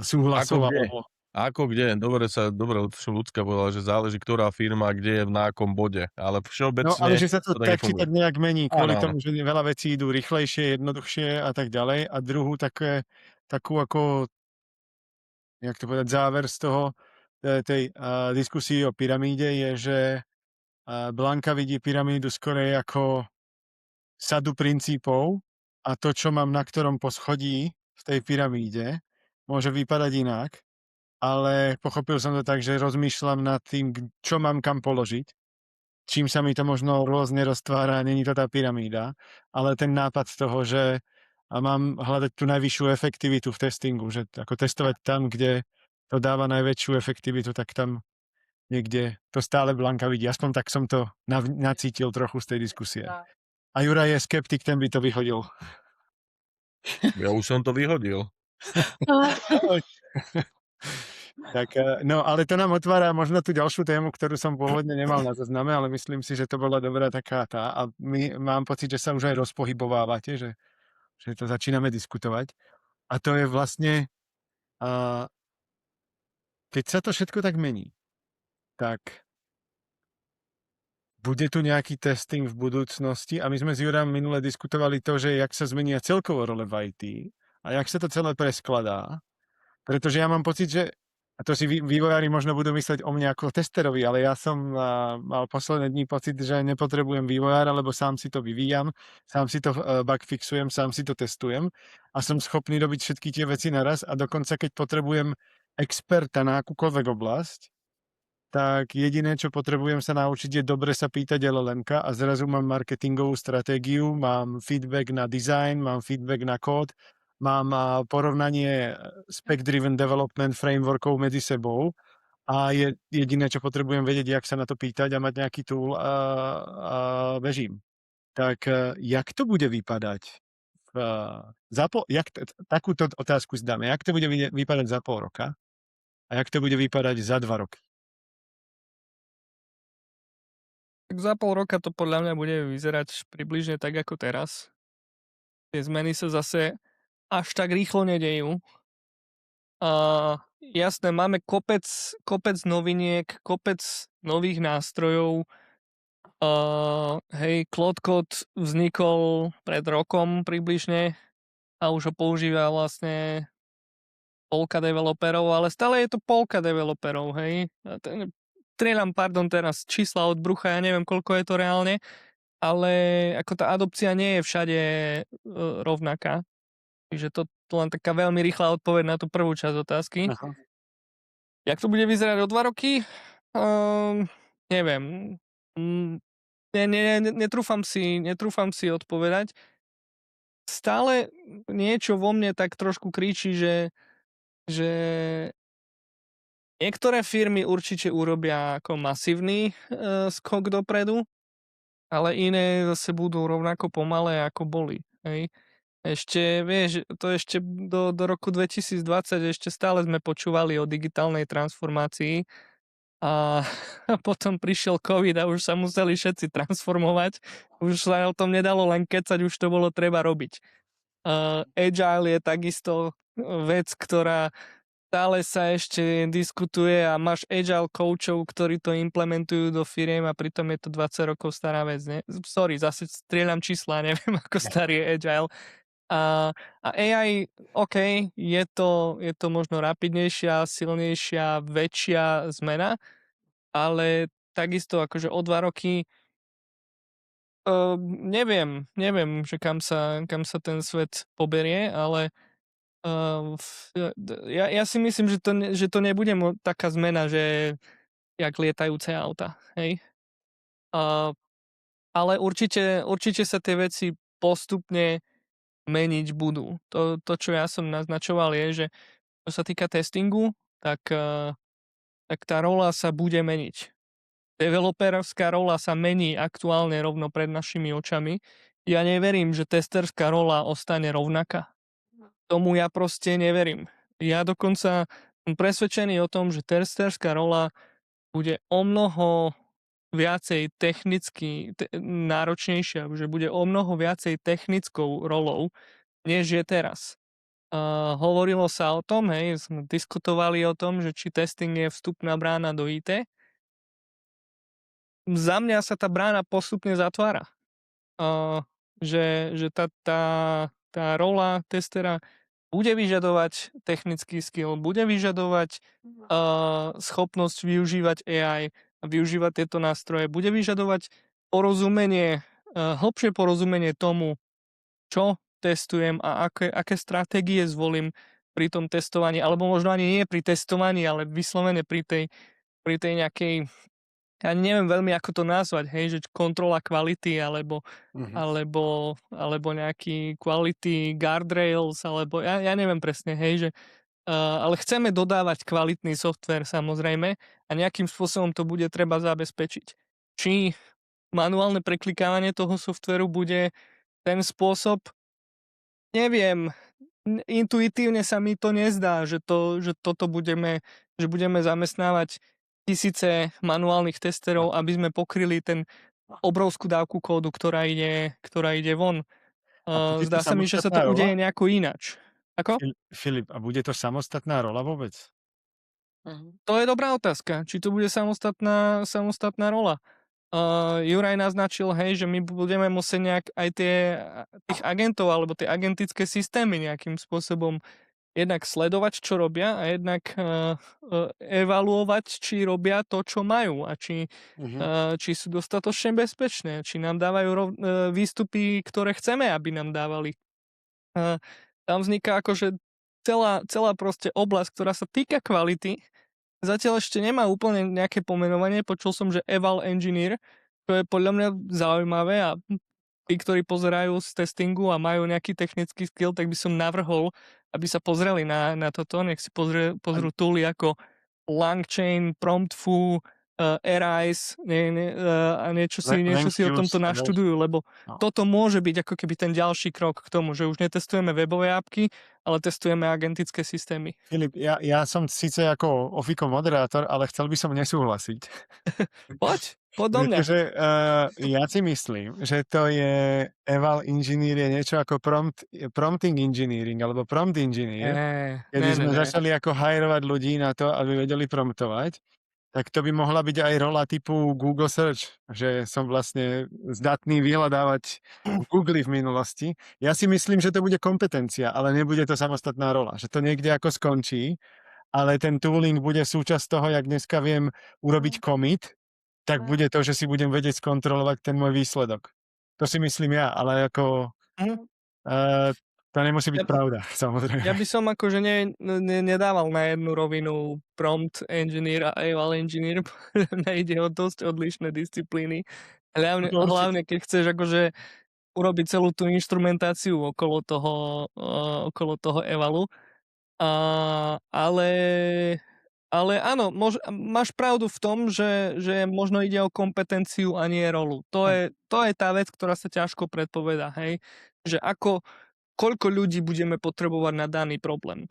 súhlasov. Ako kde? Alebo... Ako kde? Dobre ľudská povedala, že záleží, ktorá firma, kde je v nákom bode. Ale všeobecne No, ale že sa to tak či nefunguje. tak nejak mení, kvôli Áno, áno. tomu, že veľa vecí idú rýchlejšie, jednoduchšie a tak ďalej. A druhú takú ako, jak to povedať, záver z toho, tej diskusii o pyramíde je, že Blanka vidí pyramídu skorej ako sadu princípov a to, čo mám na ktorom poschodí v tej pyramíde, môže vypadať inak, ale pochopil som to tak, že rozmýšľam nad tým, čo mám kam položiť, čím sa mi to možno rôzne roztvára, není to tá pyramída, ale ten nápad z toho, že mám hľadať tú najvyššiu efektivitu v testingu, že ako testovať tam, kde to dáva najväčšiu efektivitu, tak tam niekde to stále Blanka vidí. Aspoň tak som to nacítil trochu z tej diskusie. A Juraj je skeptik, ten by to vyhodil. Ja už som to vyhodil. Tak, no, ale to nám otvára možno tú ďalšiu tému, ktorú som pôvodne nemal na zozname, ale myslím si, že to bola dobrá taká tá. A mám pocit, že sa už aj rozpohybovávate, že to začíname diskutovať. A to je vlastne, keď sa to všetko tak mení, tak bude tu nejaký testing v budúcnosti a my sme s Jurám minule diskutovali to, že jak sa zmenia celkovo role v IT a jak sa to celé preskladá, pretože ja mám pocit, že a to si vývojári možno budú mysleť o mne ako testerovi, ale ja som mal posledné dní pocit, že nepotrebujem vývojára, lebo sám si to vyvíjam, sám si to bugfixujem, sám si to testujem a som schopný robiť všetky tie veci naraz a dokonca keď potrebujem experta na akúkoľvek oblasť, tak jediné, čo potrebujem sa naučiť, je dobre sa pýtať LLM-ka a zrazu mám marketingovú stratégiu, mám feedback na design, mám feedback na kód, mám porovnanie spec-driven development frameworkov medzi sebou a je jediné, čo potrebujem vedieť, jak sa na to pýtať a mať nejaký tool a bežím. Tak jak to bude vypadať? Takúto otázku si dáme. Jak to bude vypadať za pol roka? A jak to bude vypadať za 2 roky? Tak za pol roka to podľa mňa bude vyzerať približne tak ako teraz. Tie zmeny sa zase až tak rýchlo nedejú. Jasné, máme kopec noviniek, kopec nových nástrojov. Hej, Claude Code vznikol pred rokom približne a už ho používa vlastne polka developerov, ale stále je to polka developerov, hej. Strieľam, teraz čísla od brucha, ja neviem, koľko je to reálne, ale ako tá adopcia nie je všade rovnaká. Čiže to len taká veľmi rýchla odpoveď na tú prvú časť otázky. Aha. Jak to bude vyzerať o 2 roky? Neviem. Netrúfam si odpovedať. Stále niečo vo mne tak trošku kričí, že niektoré firmy určite urobia ako masívny skok dopredu, ale iné zase budú rovnako pomalé, ako boli. Hej. Ešte, vieš, to ešte do roku 2020 ešte stále sme počúvali o digitálnej transformácii a potom prišiel COVID a už sa museli všetci transformovať. Už sa o tom nedalo len kecať, už to bolo treba robiť. Agile je takisto vec, ktorá stále sa ešte diskutuje a máš agile coachov, ktorí to implementujú do firiem a pritom je to 20 rokov stará vec. Ne? Sorry, zase strieľam čísla, neviem ako starý je agile. A AI, OK, je to možno rapidnejšia, silnejšia, väčšia zmena, ale takisto akože o 2 roky neviem, že kam sa ten svet poberie, ale ja si myslím, že to nebude taká zmena, že jak lietajúce auta, hej. A ale určite sa tie veci postupne meniť budú. To, čo ja som naznačoval, je, že čo sa týka testingu, tak tá rola sa bude meniť. Developerská rola sa mení aktuálne rovno pred našimi očami. Ja neverím, že testerská rola ostane rovnaká. Tomu ja proste neverím. Ja dokonca som presvedčený o tom, že testerská rola bude omnoho viacej technicky náročnejšia, že bude omnoho viacej technickou rolou, než je teraz. Hovorilo sa o tom, sme diskutovali o tom, že či testing je vstupná brána do IT. Za mňa sa tá brána postupne zatvára. Že tá rola testera bude vyžadovať technický skill, bude vyžadovať schopnosť využívať AI a využívať tieto nástroje, bude vyžadovať porozumenie, hlbšie porozumenie tomu, čo testujem a aké stratégie zvolím pri tom testovaní, alebo možno ani nie pri testovaní, ale vyslovene pri tej nejakej, ja neviem veľmi ako to nazvať, hej, že kontrola kvality, alebo nejaký quality guardrails, alebo ja neviem presne, hej, že ale chceme dodávať kvalitný software samozrejme a nejakým spôsobom to bude treba zabezpečiť. Či manuálne preklikávanie toho softveru bude ten spôsob, neviem, intuitívne sa mi to nezdá, že budeme zamestnávať tisíce manuálnych testerov, aby sme pokryli ten obrovskú dávku kódu, ktorá ide von. Zdá sa mi, že sa to udeje nejako ináč. Ako? Filip, a bude to samostatná rola vôbec? To je dobrá otázka, či to bude samostatná rola. Juraj naznačil, hej, že my budeme musieť nejak aj tých agentov alebo tie agentické systémy nejakým spôsobom jednak sledovať, čo robia a jednak evaluovať, či robia to, čo majú a či sú dostatočne bezpečné, či nám dávajú výstupy, ktoré chceme, aby nám dávali. Tam vzniká akože celá proste oblasť, ktorá sa týka kvality. Zatiaľ ešte nemá úplne nejaké pomenovanie. Počul som, že eval engineer, to je podľa mňa zaujímavé a tí, ktorí pozerajú z testingu a majú nejaký technický skill, tak by som navrhol, aby sa pozreli na toto. Nech si pozrú tooly ako LangChain, PromptFu, Arise a niečo si o tomto naštudujú, lebo toto môže byť ako keby ten ďalší krok k tomu, že už netestujeme webové appky, ale testujeme agentické systémy. Filip, ja som síce ako Ofiko moderátor, ale chcel by som nesúhlasiť. Poď do mňa. Pretože ja si myslím, že to je eval engineer je niečo ako prompting engineering alebo prompt engineer, kedy sme začali ako hirovať ľudí na to, aby vedeli promptovať. Tak to by mohla byť aj rola typu Google Search, že som vlastne zdatný vyhľadávať v Google v minulosti. Ja si myslím, že to bude kompetencia, ale nebude to samostatná rola. Že to niekde ako skončí, ale ten tooling bude súčasť toho, jak dneska viem urobiť commit, tak bude to, že si budem vedieť skontrolovať ten môj výsledok. To si myslím ja, ale ako... To nemusí byť pravda, samozrejme. Ja by som akože nedával na jednu rovinu prompt engineer a eval engineer. Ide o dosť odlišné disciplíny. Hlavne keď chceš akože urobiť celú tú inštrumentáciu okolo toho evalu. Ale áno, máš pravdu v tom, že možno ide o kompetenciu a nie rolu. To je tá vec, ktorá sa ťažko predpovedá, hej? Že koľko ľudí budeme potrebovať na daný problém.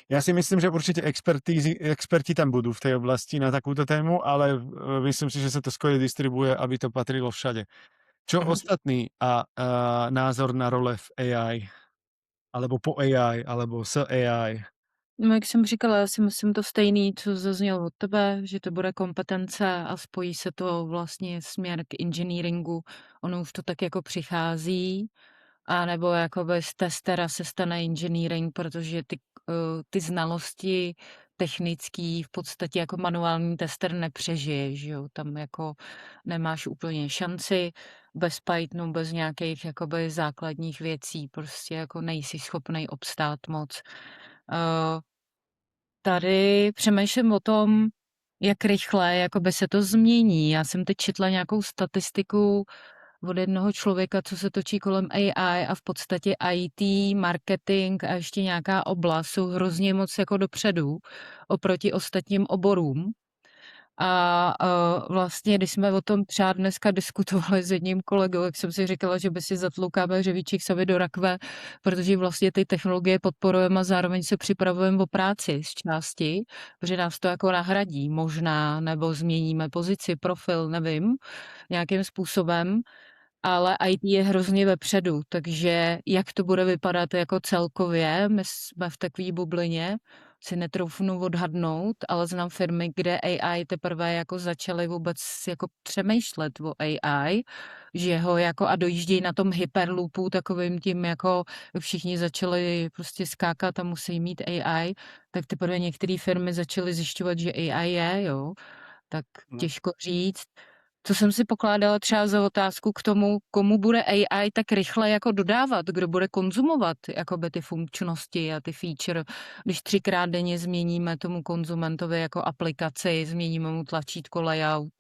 Ja si myslím, že určite experti tam budú v tej oblasti na takúto tému, ale myslím si, že sa to skôr distribuje, aby to patrilo všade. Čo ostatný a názor na role v AI? Alebo po AI, alebo s AI? No, jak jsem říkala, já si myslím to stejný, co zaznělo od tebe, že to bude kompetence a spojí se to vlastně směr k engineeringu. Ono už to tak jako přichází A nebo jakoby z testera se stane engineering, protože ty znalosti technický v podstatě jako manuální tester nepřežije, že jo? Tam jako nemáš úplně šanci bez Pythonu, bez nějakých jakoby základních věcí, prostě jako nejsi schopnej obstát moc. Tady přemýšlím o tom, jak rychle jakoby se to změní. Já jsem teď četla nějakou statistiku od jednoho člověka, co se točí kolem AI a v podstatě IT, marketing a ještě nějaká oblast jsou hrozně moc jako dopředu oproti ostatním oborům. A vlastně, když jsme o tom třeba dneska diskutovali s jedním kolegou, jak jsem si říkala, že by si zatloukáme hřebíček sami do rakve, protože vlastně ty technologie podporujeme a zároveň se připravujeme o práci z části, protože nás to jako nahradí možná, nebo změníme pozici, profil, nevím, nějakým způsobem, ale IT je hrozně vepředu, takže jak to bude vypadat jako celkově, my jsme v takové bublině, si netroufnu odhadnout, ale znám firmy, kde AI teprve jako začaly vůbec jako přemýšlet o AI, že ho jako a dojíždějí na tom hyperloopu takovým tím jako všichni začali prostě skákat a musí mít AI, tak teprve některé firmy začaly zjišťovat, že AI je, jo, tak těžko říct. Co jsem si pokládala třeba za otázku k tomu, komu bude AI tak rychle jako dodávat, kdo bude konzumovat jakoby ty funkčnosti a ty feature, když 3krát denně změníme tomu konzumentovi jako aplikaci, změníme mu tlačítko, layout,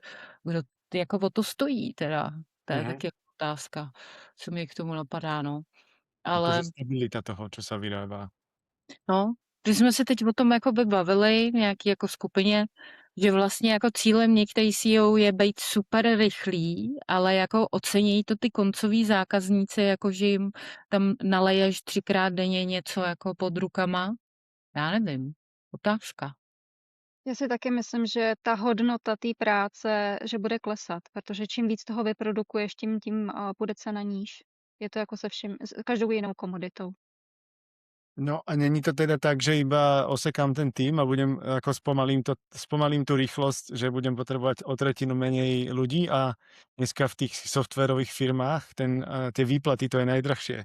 kdo jako o to stojí teda, to je taky otázka, co mi k tomu napadá, no. Ale Akože stabilita toho, čo sa vyrába. no, že jsme se teď o tom jakoby bavili v nějaký jako skupině, že vlastně jako cílem některý CEO je být super rychlý, ale jako ocení to ty koncoví zákazníci, jako že jim tam naleješ 3krát denně něco jako pod rukama. Já nevím. Otázka. Já si taky myslím, že ta hodnota té práce, že bude klesat, protože čím víc toho vyprodukuješ, tím půjde cena níž. Je to jako se vším, s každou jinou komoditou. No a není to teda tak, že iba osekám ten tým a budem ako spomalím tú rýchlosť, že budem potrebovať o tretinu menej ľudí a dneska v tých softwarových firmách tie výplaty to je najdrahšie.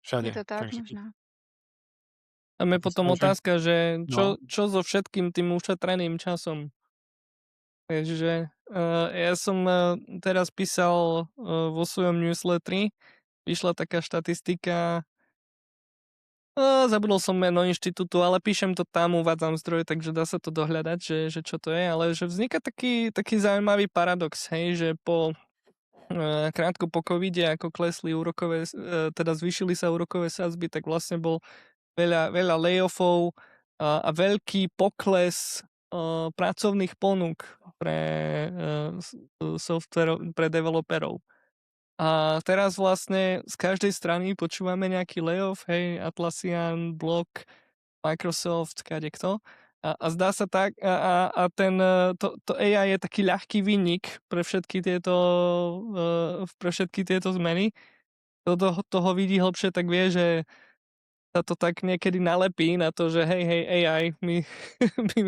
Všade. Je to tak Takže možná. Tam je to potom sa už otázka, že no. čo so všetkým tým ušetreným časom? Takže ja som teraz písal vo svojom newsletteri, vyšla taká štatistika, zabudol som meno inštitútu, ale píšem to tam, uvádzam zdroje, takže dá sa to dohľadať, že čo to je, ale že vzniká taký zaujímavý paradox, hej, že krátko po covide, ako klesli úrokové, teda zvýšili sa úrokové sadzby, tak vlastne bol veľa layoffov a veľký pokles pracovných ponúk pre software, pre developerov. A teraz vlastne z každej strany počúvame nejaký layoff, hej, Atlassian, Block, Microsoft, kadekto. A zdá sa tak, to AI je taký ľahký vinník pre všetky tieto zmeny. Kto toho vidí hlbšie, tak vie, že sa to tak niekedy nalepí na to, že hej, AI, my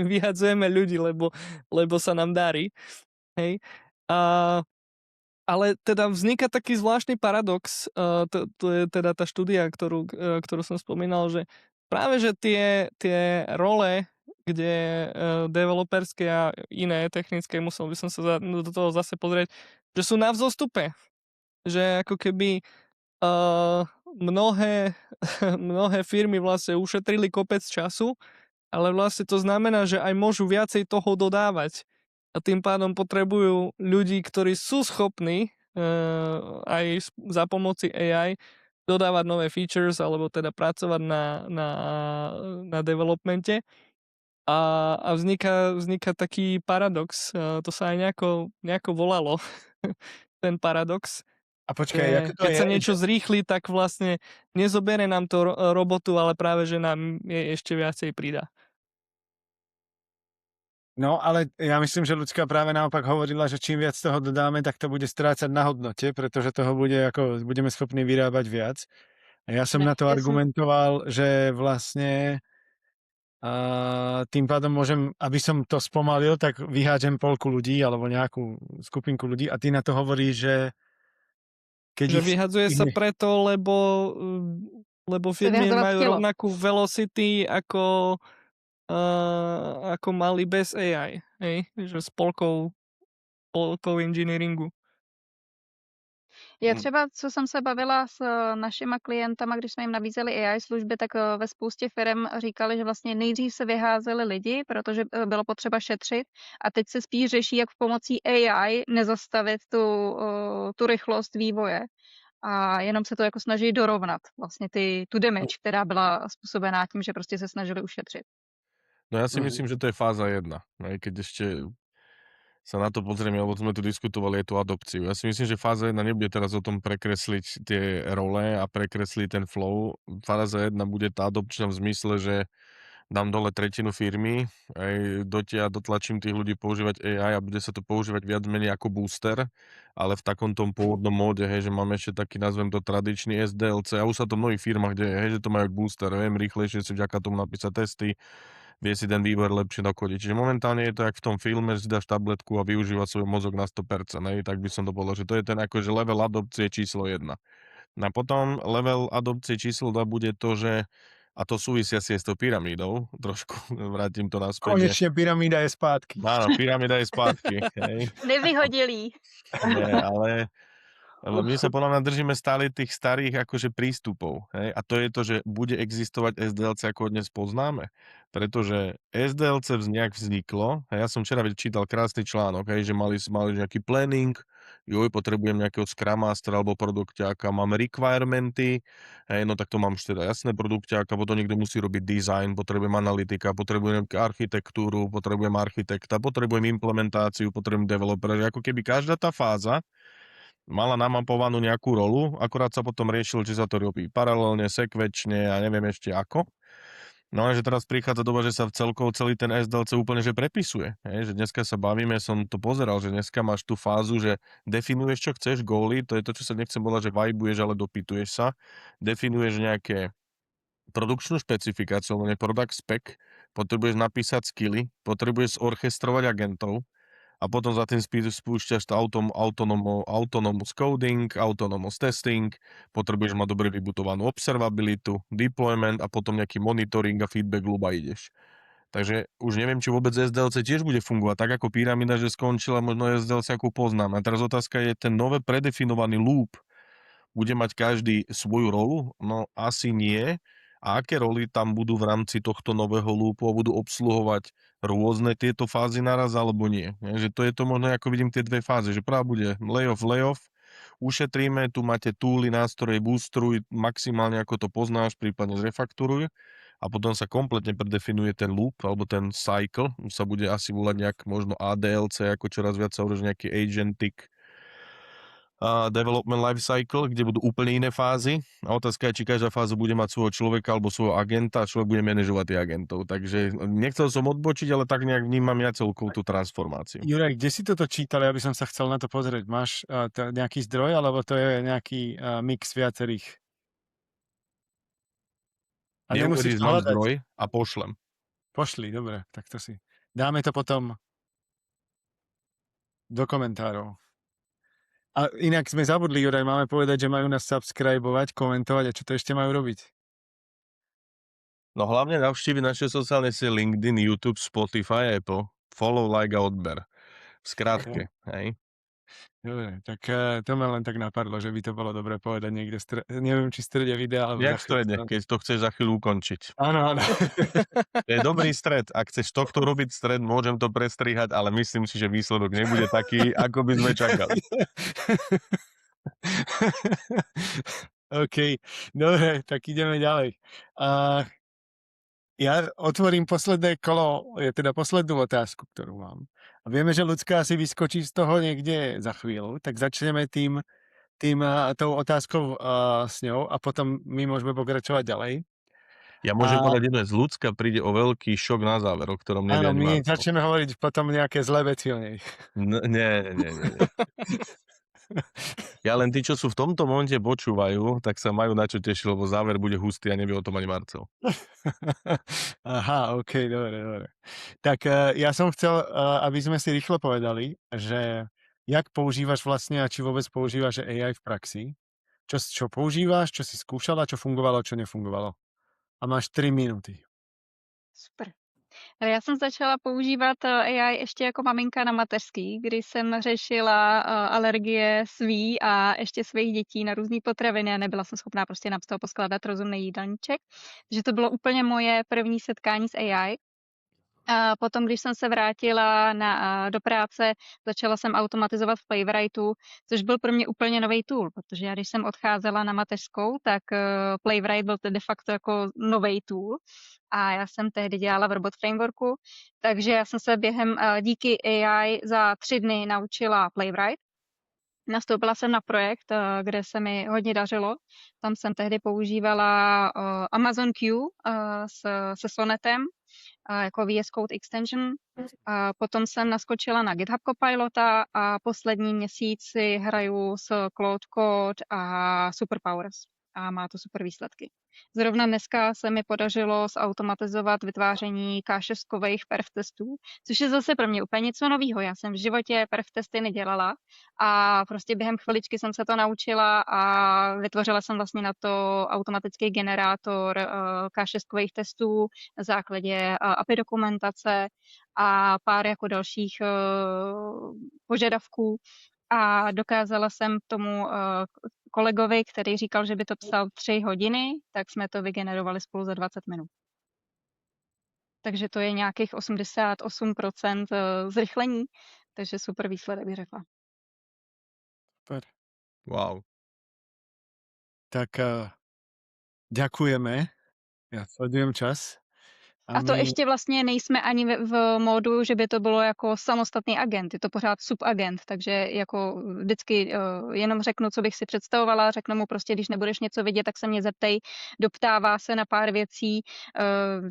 vyhadzujeme ľudí, lebo sa nám darí. Hej. Ale teda vzniká taký zvláštny paradox, to je teda tá štúdia, ktorú som spomínal, že práve, že tie role, kde developerské a iné technické, musel by som sa do toho zase pozrieť, že sú na vzostupe. Že ako keby mnohé firmy vlastne ušetrili kopec času, ale vlastne to znamená, že aj môžu viacej toho dodávať. A tým pádom potrebujú ľudí, ktorí sú schopní aj za pomoci AI dodávať nové features alebo teda pracovať na developmente. A vzniká taký paradox. To sa aj nejako volalo, ten paradox. A počkaj, keď sa niečo zrýchli, tak vlastne nezobere nám to robotu, ale práve, že nám je ešte viacej pridá. No, ale ja myslím, že ľudská práve naopak hovorila, že čím viac toho dodáme, tak to bude strácať na hodnote, pretože toho budeme schopní vyrábať viac. A ja som na to argumentoval, že vlastne tým pádom môžem, aby som to spomalil, tak vyhádžem polku ľudí alebo nejakú skupinku ľudí a ty na to hovoríš, že Keď Že ich vyhadzuje sa stihne- preto, lebo firmy vyhadzovať majú telo. rovnakú velocity ako mali bez AI, hej? Že spolkov engineeringu. Je třeba, co jsem se bavila s našima klientama, když jsme jim nabízeli AI služby, tak ve spoustě firm říkali, že vlastně nejdřív se vyházeli lidi, protože bylo potřeba šetřit a teď se spíš řeší, jak pomocí AI nezastavit tu rychlost vývoje a jenom se to jako snaží dorovnat vlastně tu damage, která byla způsobená tím, že prostě se snažili ušetřit. No ja si Mhm. myslím, že to je fáza 1. Aj keď ešte sa na to pozrieme, lebo sme tu diskutovali aj tú adopciu. Ja si myslím, že fáza 1 nebude teraz o tom prekresliť tie role a prekresliť ten flow. Fáza 1 bude tá adopčná v zmysle, že dám dole tretinu firmy, aj dotlačím tých ľudí používať AI a bude sa to používať viac menej ako booster, ale v takom tom pôvodnom móde, hej, že máme ešte taký, nazvem to tradičný SDLC a už sa to v mnohých firmách deje, hej, že to majú booster, viem rýchlejšie si vďaka tomu napísať testy, vie si ten výber lepšie dokodiť. Čiže momentálne je to jak v tom filme, že si dáš tabletku a využívať svoj mozog na 100%, hej, tak by som to povedal, že to je ten akože level adopcie číslo 1. A potom level adopcie číslo 2 bude to, že a to súvisia si aj s tou pyramídou, trošku vrátim to naspäť. Konečne pyramída je spátky. Áno, pyramída je spátky, hej. Nevyhodilý. Nie, ale my sa podľa mňa držíme stále tých starých akože prístupov, hej. A to je to, že bude existovať SDLC, ako ho dnes poznáme. Pretože SDLC nejak vzniklo, a ja som včera čítal krásny článok, hej, že mali nejaký planning, potrebujem nejakého Scrum Mastera alebo produkťáka, máme requirementy, hej, no tak to mám už teda jasné produkťáka, potom niekto musí robiť design, potrebujem analytika, potrebujem architektúru, potrebujem architekta, potrebujem implementáciu, potrebujem developera, že ako keby každá tá fáza mala namapovanú nejakú rolu, akorát sa potom riešilo, či sa to robí paralelne, sekvečne a neviem ešte ako. No a že teraz prichádza doba, že sa celý ten SDLC úplne že prepisuje. Že dneska sa bavíme, som to pozeral, že dneska máš tú fázu, že definuješ, čo chceš, góly, to je to, čo sa nechcem povedať, že vibuješ, ale dopytuješ sa. Definuješ nejaké produkčnú špecifikáciu, alebo product spec, potrebuješ napísať skilly, potrebuješ orchestrovať agentov, a potom za tým spúšťaš to autonomous coding, autonomous testing, potrebuješ mať dobre vybudovanú observabilitu, deployment a potom nejaký monitoring a feedback loop a ideš. Takže už neviem, či vôbec SDLC tiež bude fungovať tak ako pyramída, že skončila možno SDLC ako poznám. A teraz otázka je, ten nové predefinovaný loop bude mať každý svoju rolu? No asi nie. A aké roly tam budú v rámci tohto nového loopu a budú obsluhovať rôzne tieto fázy naraz alebo nie? Že to je to možno, ako vidím tie dve fázy, že prvá bude layoff, ušetríme, tu máte tooly, nástroje, boostruj, maximálne ako to poznáš, prípadne zrefakturuj a potom sa kompletne predefinuje ten loop alebo ten cycle, sa bude asi volať nejak možno ADLC, ako čoraz viac sa hovorí nejaký agentic development life cycle, kde budú úplne iné fázy. A otázka je, či každá fáza bude mať svojho človeka alebo svojho agenta a človek bude manažovať tých agentov. Takže nechcel som odbočiť, ale tak nejak vnímam ja celkovú tú transformáciu. Juraj, kde si toto čítal? Ja by som sa chcel na to pozrieť. Máš nejaký zdroj, alebo to je nejaký mix viacerých? A nemusíš to mám hľadať. zdroj a pošlem. Pošli, dobre, tak to si. Dáme to potom do komentárov. A inak sme zabudli, Juraj, máme povedať, že majú nás subscribovať, komentovať a čo to ešte majú robiť? No hlavne navštíviť naše sociálne siete LinkedIn, YouTube, Spotify, Apple. Follow, like a odber. V skratke, hej. Dobre, tak to ma len tak napadlo, že by to bolo dobre povedať niekde, neviem, či v strede videa, alebo Jak v strede, keď to chceš za chvíľu ukončiť. Áno, áno. To je dobrý stred. Ak chceš tohto robiť stred, môžem to prestrihať, ale myslím si, že výsledok nebude taký, ako by sme čakali. OK, dobre, tak ideme ďalej. Ja otvorím posledné kolo, teda poslednú otázku, ktorú mám. A vieme, že ľudská asi vyskočí z toho niekde za chvíľu, tak začneme tou otázkou s ňou a potom my môžeme pokračovať ďalej. Ja môžem povedať jedno, z ľudská príde o veľký šok na záver, o ktorom nevie Áno, ani my Marcel. začneme hovoriť potom nejaké zlé veci o nej. Nie. Ja len tí, čo sú v tomto momente počúvajú, tak sa majú na čo tešiť, lebo záver bude hustý a nevie o tom ani Marcel. Aha, OK, dobre. Tak ja som chcel, aby sme si rýchlo povedali, že jak používaš vlastne a či vôbec používaš AI v praxi? Čo používáš, čo si skúšala, čo fungovalo, čo nefungovalo? A máš 3 minúty. Super. Ale já jsem začala používat AI ještě jako maminka na mateřský, kdy jsem řešila alergie svý a ještě svých dětí na různé potraviny a nebyla jsem schopná prostě nám z toho poskládat rozumný jídelníček. Takže to bylo úplně moje první setkání s AI. A potom, když jsem se vrátila do práce, začala jsem automatizovat v Playwrightu, což byl pro mě úplně nový tool, protože já když jsem odcházela na mateřskou, tak Playwright byl de facto jako nový tool a já jsem tehdy dělala v Robot Frameworku, takže já jsem se díky AI za 3 dny naučila Playwright. Nastoupila jsem na projekt, kde se mi hodně dařilo. Tam jsem tehdy používala Amazon Q se Sonetem jako VS Code extension. A potom jsem naskočila na GitHub Copilota a poslední měsíc si hraju s Claude Code a Superpowers a má to super výsledky. Zrovna dneska se mi podařilo zautomatizovat vytváření K6kových perf testů, což je zase pro mě úplně něco nového. Já jsem v životě perf testy nedělala a prostě během chviličky jsem se to naučila a vytvořila jsem vlastně na to automatický generátor K6kových testů na základě API dokumentace a pár jako dalších požadavků. A dokázala jsem tomu kolegovi, který říkal, že by to psal 3 hodiny, tak jsme to vygenerovali spolu za 20 minut. Takže to je nějakých 88% zrychlení, takže super výsledek, bych řekla. Super. Wow. Tak ďakujeme. Ja sledujem čas. A to ještě vlastně nejsme ani v módu, že by to bylo jako samostatný agent, je to pořád subagent, takže jako vždycky jenom řeknu, co bych si představovala, řeknu mu prostě, když nebudeš něco vidět, tak se mě zeptej, doptává se na pár věcí,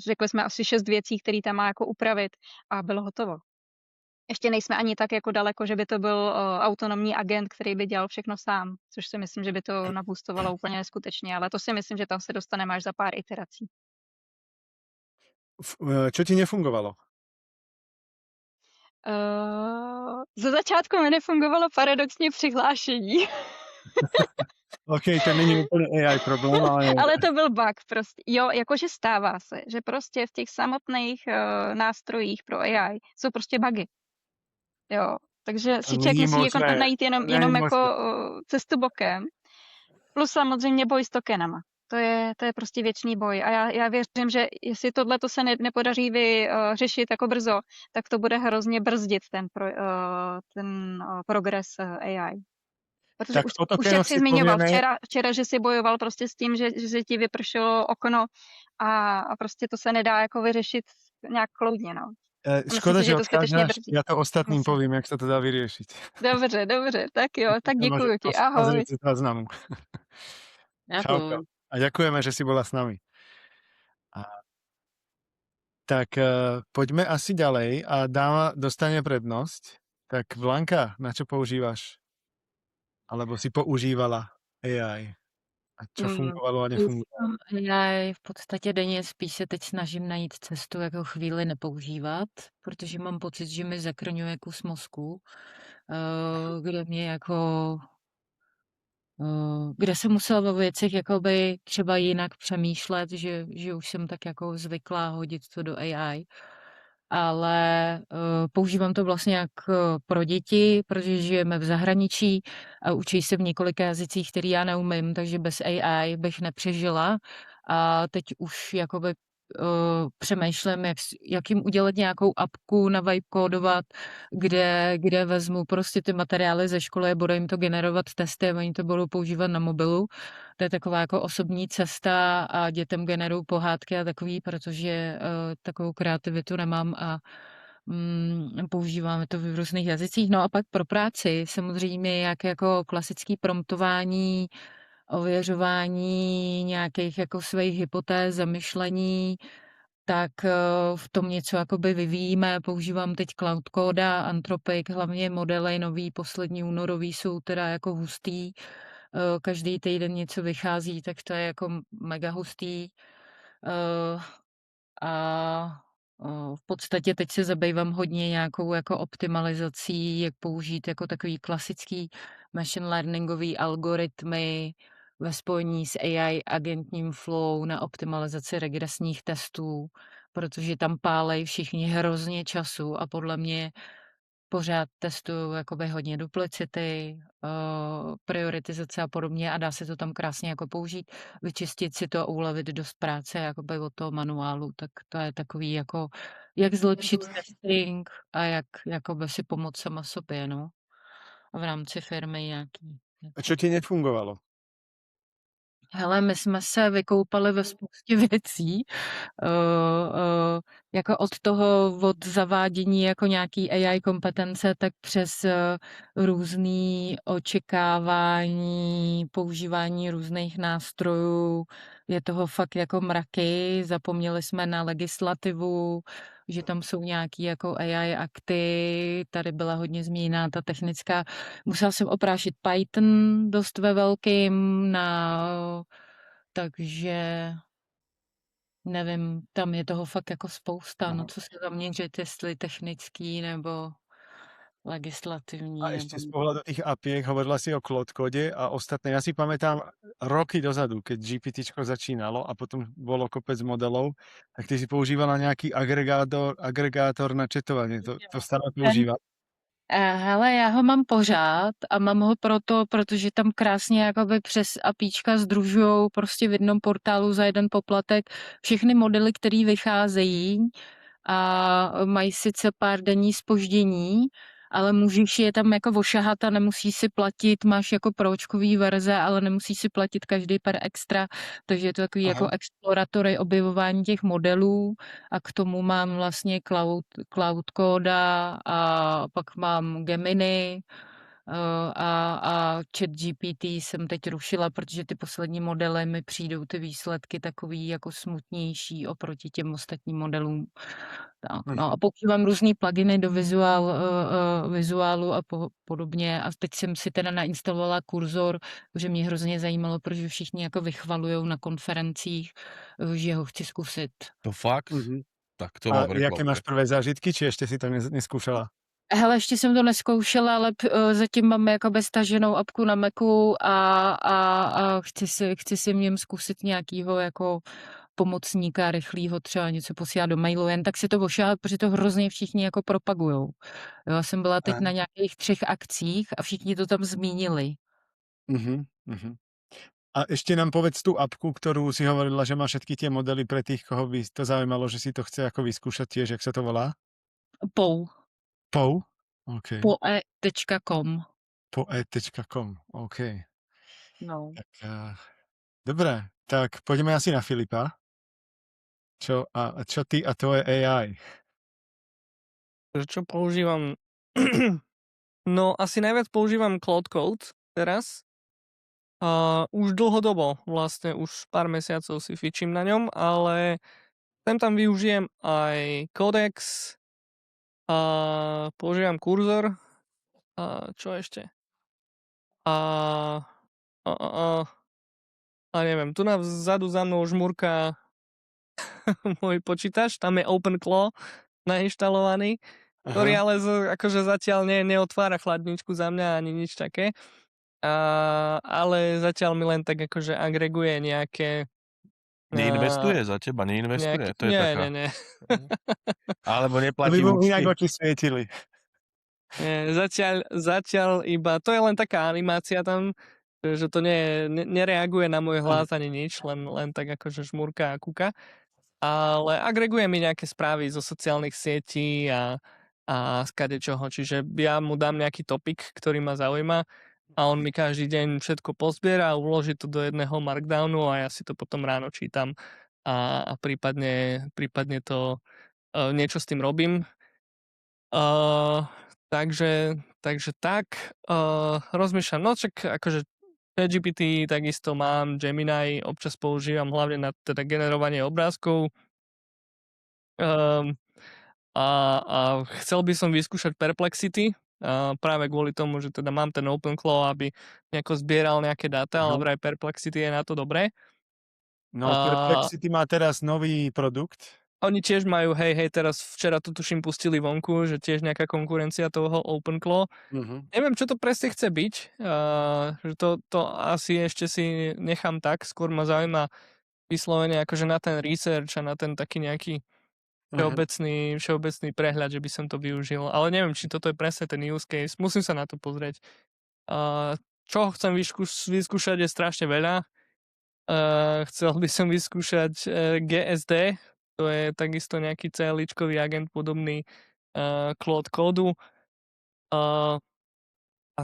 řekli jsme asi 6 věcí, které tam má jako upravit a bylo hotovo. Ještě nejsme ani tak jako daleko, že by to byl autonomní agent, který by dělal všechno sám, což si myslím, že by to nabůstovalo úplně neskutečně, ale to si myslím, že tam se dostaneme až za pár iterací. Čo ti nefungovalo? Ze začátku mi nefungovalo paradoxně přihlášení. OK, to není úplně AI problém, ale... Ale to byl bug prostě. Jo, jakože stává se, že prostě v těch samotných nástrojích pro AI jsou prostě bugy. Jo, takže si člověk musí jako tam najít jenom jako cestu bokem. Plus samozřejmě boj s tokenama. To je prostě věčný boj. A já věřím, že jestli tohle to se nepodaří vyřešit jako brzo, tak to bude hrozně brzdit ten progres AI. Protože už jak jsi zmiňoval včera, že si bojoval prostě s tím, že ti vypršelo okno a prostě to se nedá jako vyřešit nějak kloudně, no. Škoda, že odchádzaš, ja to ostatným povím, jak sa to dá vyriešiť. Dobře, tak jo, tak děkuju ti, ahoj. Čauko. A ďakujeme, že si bola s nami. Tak poďme asi ďalej a dáma dostane prednosť. Tak Blanka, na čo používaš? Alebo si používala AI? A čo fungovalo a nefungovalo? AI v podstatě denně, spíš se teď snažím najít cestu, jako chvíli nepoužívat, protože mám pocit, že mi zakrňuje kus mozku, kde mě jako kde jsem musela o věcech jakoby třeba jinak přemýšlet, že už jsem tak jako zvyklá hodit to do AI. Ale používám to vlastně jak pro děti, protože žijeme v zahraničí a učí se v několika jazycích, který já neumím, takže bez AI bych nepřežila. A teď už jakoby přemýšlím, jak jim udělat nějakou apku, navibekódovat, kde vezmu prostě ty materiály ze školy a budu jim to generovat testy a oni to budou používat na mobilu. To je taková jako osobní cesta a dětem generuju pohádky a takový, protože takovou kreativitu nemám a používáme to v různých jazycích. No a pak pro práci samozřejmě jak jako klasický promptování, ověřování nějakých jako svých hypotéz, zamyšlení, tak v tom něco jakoby vyvíjíme. Používám teď Cloud Code, Anthropic, hlavně modely nový, poslední únorový jsou teda jako hustý. Každý týden něco vychází, tak to je jako mega hustý. A V podstatě teď se zabývám hodně nějakou jako optimalizací, jak použít jako takový klasický machine learningový algoritmy ve spojení s AI agentním flow na optimalizaci regresních testů, protože tam pálej všichni hrozně času a podle mě pořád testuju jakoby hodně duplicity, prioritizace a podobně a dá se to tam krásně jako použít, vyčistit si to a ulevit dost práce jakoby od toho manuálu, tak to je takový jako, jak zlepšit testing a jak jakoby si pomoct sama sobě, no. V rámci firmy nějaký. A čo ti nefungovalo? Hele, my jsme se vykoupali ve spoustě věcí, jako od zavádění jako nějaký AI kompetence, tak přes různý očekávání, používání různých nástrojů. Je toho fakt jako mraky, zapomněli jsme na legislativu, že tam jsou nějaký jako AI akty, tady byla hodně zmíněná ta technická. Musela jsem oprášit Python dost ve velkým takže nevím, tam je toho fakt jako spousta, no Aha. co se zaměřit, jestli technický nebo legislativní, A nebo... ešte z pohľadu tých APIek hovorila si o Cloud Code a ostatné. Ja si pamätám roky dozadu, keď GPTčko začínalo a potom bolo kopec modelov, tak ty si používala nejaký agregátor na četovanie. To stále používa? Hele, já ho mám pořád a mám ho proto, protože tam krásně jakoby přes APIčka sdružujou prostě v jednom portálu za jeden poplatek všechny modely, které vycházejí a mají sice pár denní zpoždění, ale můžeš je tam jako ošahat a nemusí si platit, máš jako pročkový verze, ale nemusí si platit každý per extra, takže je to takový jako exploratory, objevování těch modelů a k tomu mám vlastně Cloud Coda a pak mám Gemini a ChatGPT jsem teď rušila, protože ty poslední modely mi přijdou ty výsledky takový jako smutnější oproti těm ostatním modelům. Tak, no a používám různý pluginy do vizuálu a podobně a teď jsem si teda nainstalovala Kurzor, protože mě hrozně zajímalo, protože všichni jako vychvalujou na konferencích, že ho chci zkusit. To fakt? Tak to A ma jaké prekvapuje. máš prvé zážitky, či ešte si to neskúšala? Hele, ještě jsem to neskoušela, ale zatím mám jakoby staženou apku na Macu a chci si v něm zkusit nějakýho jako pomocníka rychlýho, třeba něco posílat do mailu, jen tak si to ošahat, protože to hrozně všichni jako propagujou. Jo, já jsem byla teď na nějakých 3 akcích a všichni to tam zmínili. A ešte nám povedz tú apku, ktorú si hovorila, že má všetky tie modely pre tých, koho by to zaujímalo, že si to chce ako vyskúšať tiež, jak sa to volá? POU. POU? OK. POE.com. POE.com, OK. No. Tak, dobré, tak poďme asi na Filipa. Čo ty a tvoje AI? Čo používam? No, asi najviac používam Cloud Code teraz. Už dlhodobo, vlastne už pár mesiacov si fičím na ňom, ale tam využijem aj Codex, používam Kurzor, čo ešte? A neviem, tu vzadu za mnou žmurká môj počítač, tam je OpenClaw nainštalovaný, ktorý ale akože zatiaľ neotvára chladničku za mňa ani nič také. Ale zatiaľ mi len tak akože agreguje nejaké... Neinvestuje za teba, neinvestuje? To je taká... Nie. Alebo To by neplatí bol účty? inak oči svietili. Nie, zatiaľ iba... To je len taká animácia tam, že to nereaguje na môj hlas ani nič, len tak akože žmurka a kúka. Ale agreguje mi nejaké správy zo sociálnych sietí a z kadečoho. Čiže ja mu dám nejaký topik, ktorý ma zaujíma a on mi každý deň všetko pozbiera a uloží to do jedného markdownu a ja si to potom ráno čítam a prípadne to niečo s tým robím. Takže tak, rozmýšľam, no čak akože ChatGPT takisto mám, Gemini občas používam hlavne na teda generovanie obrázkov. A chcel by som vyskúšať Perplexity, práve kvôli tomu, že teda mám ten OpenClaw, aby nejako zbieral nejaké dáta, ale vraj Perplexity je na to dobré. No, Perplexity má teraz nový produkt, Oni tiež majú, hej, teraz včera to tuším pustili vonku, že tiež nejaká konkurencia toho OpenClaw. Neviem, čo to presne chce byť, že to asi ešte si nechám tak, skôr ma zaujíma vyslovene akože na ten research a na ten taký nejaký všeobecný prehľad, že by som to využil. Ale neviem, či toto je presne ten use case. Musím sa na to pozrieť. Čo chcem vyskúšať je strašne veľa. Chcel by som vyskúšať GSD, to je takisto nejaký CLIčkový agent podobný Claude Codu. A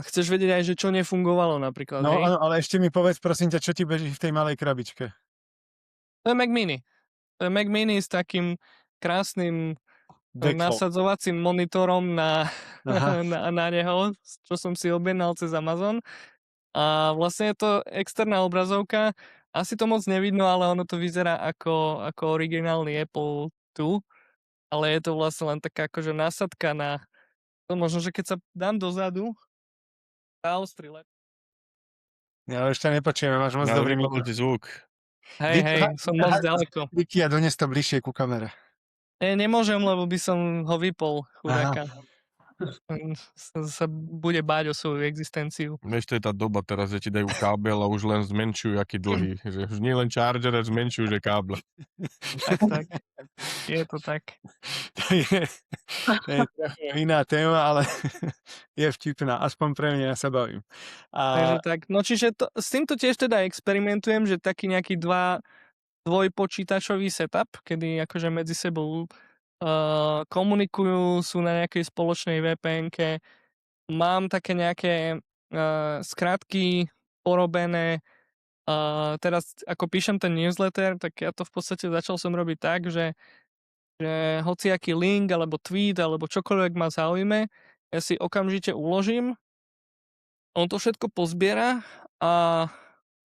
chceš vedieť aj, že čo nefungovalo napríklad, No, hej? ale ešte mi povedz, prosím ťa, čo ti beží v tej malej krabičke? To je Mac Mini. To je Mac Mini s takým krásnym Deckfall. nasadzovacím monitorom na Aha. na neho, čo som si objednal cez Amazon. A vlastne je to externá obrazovka. Asi to moc nevidno, ale ono to vyzerá ako originálny Apple II. Ale je to vlastne len taká akože násadka na... To možno, že keď sa dám dozadu, tá ostrý lep. Ja ešte nepočujeme, máš moc dobrý Vypadol ti zvuk. Hej, som moc ďaleko. Vicky, a dones to bližšie ku kamere. Nemôžem, lebo by som ho vypol, chudáka. Aha. Sa bude báť o svoju existenciu. Vieš, to je tá doba teraz, že ti dajú kábel a už len zmenšujú, aký dlhý. Že už nie len charger, ale zmenšujú, že káble. Tak. Je to tak. To je trochu iná téma, ale je vtipná. Aspoň pre mňa, ja sa bavím. Takže tak. No čiže s týmto tiež teda experimentujem, že taký nejaký dvojpočítačový setup, kedy akože medzi sebou komunikujú, sú na nejakej spoločnej VPN-ke. Mám také nejaké skratky porobené. Teraz ako píšem ten newsletter, tak ja to v podstate začal som robiť tak, že hociaký link, alebo tweet, alebo čokoľvek ma zaujme, ja si okamžite uložím, on to všetko pozbiera a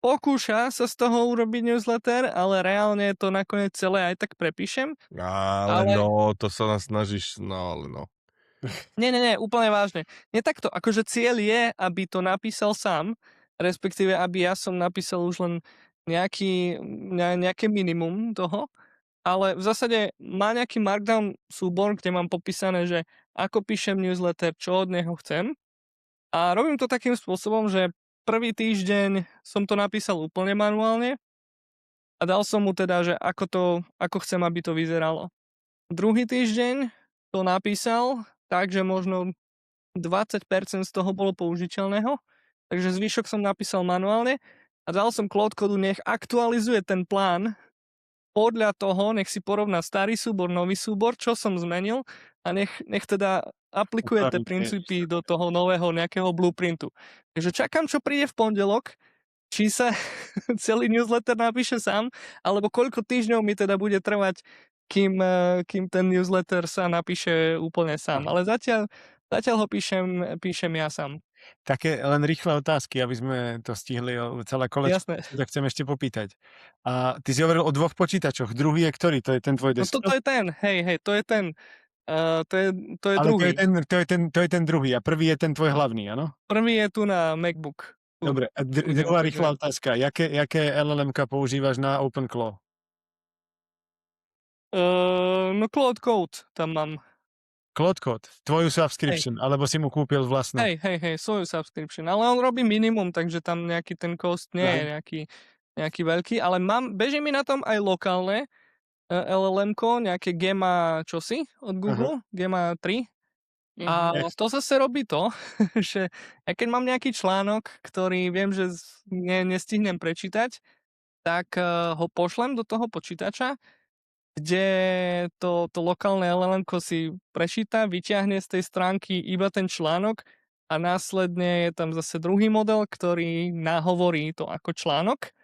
pokúša sa z toho urobiť newsletter, ale reálne to nakoniec celé aj tak prepíšem. Ale no, to sa nás snažíš, no ale no. Nie, úplne vážne. Nie takto, akože cieľ je, aby to napísal sám, respektíve aby ja som napísal už len nejaké minimum toho, ale v zásade má nejaký markdown súbor, kde mám popísané, že ako píšem newsletter, čo od neho chcem. A robím to takým spôsobom, že prvý týždeň som to napísal úplne manuálne a dal som mu teda, že ako chcem, aby to vyzeralo. Druhý týždeň to napísal tak, že možno 20% z toho bolo použiteľného, takže zvyšok som napísal manuálne a dal som Claude Codu, nech aktualizuje ten plán podľa toho, nech si porovná starý súbor, nový súbor, čo som zmenil a nech teda aplikuje tie princípy do toho nového nejakého blueprintu. Takže čakám, čo príde v pondelok, či sa celý newsletter napíše sám, alebo koľko týždňov mi teda bude trvať, kým ten newsletter sa napíše úplne sám. Ale zatiaľ ho píšem ja sám. Také len rýchle otázky, aby sme to stihli celé kolečko. Jasné. Tak chcem ešte popýtať. A ty si hovoril o 2 počítačoch. Druhý je ktorý? To je ten tvoj No desktop? to je ten, hej, to je ten. To je Ale druhý. to je ten druhý a prvý je ten tvoj hlavný, áno? Prvý je tu na MacBook. Dobre, a druhá rýchla otázka. Jaké LLM-ka používaš na OpenClaw? No Claude Code tam mám. Claude Code, tvoju subscription, alebo si mu kúpil vlastnú? Hej, svoju subscription. Ale on robí minimum, takže tam nejaký ten cost nie je nejaký veľký. Ale beží mi na tom aj lokálne LLM-ko, nejaké Gemma čosi od Google, Gemma 3. A to zase robí to, že ja keď mám nejaký článok, ktorý viem, že nestihnem prečítať, tak ho pošlem do toho počítača, kde to lokálne LLM-ko si prečíta, vyťahne z tej stránky iba ten článok a následne je tam zase druhý model, ktorý nahovorí to ako článok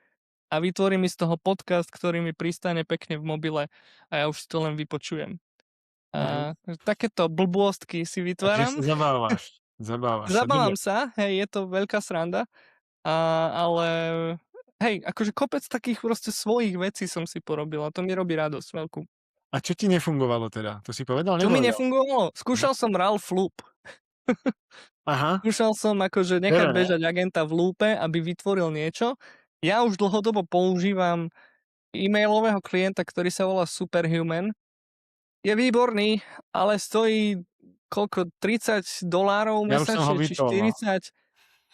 a vytvorí mi z toho podcast, ktorý mi pristane pekne v mobile a ja už si to len vypočujem. Takéto blbôstky si vytváram. Takže sa zabávaš. Zabávam sa, hej, je to veľká sranda, ale hej, akože kopec takých proste svojich vecí som si porobil a to mi robí radosť veľkú. A čo ti nefungovalo teda? To si povedal? Čo mi nefungovalo? Skúšal som Ralph Loop. Aha. Skúšal som akože nechať bežať agenta v loope, aby vytvoril niečo. Ja už dlhodobo používam e-mailového klienta, ktorý sa volá Superhuman je výborný, ale stojí koľko, $30 Ja už som ho mesačne, či vypol, no. 40.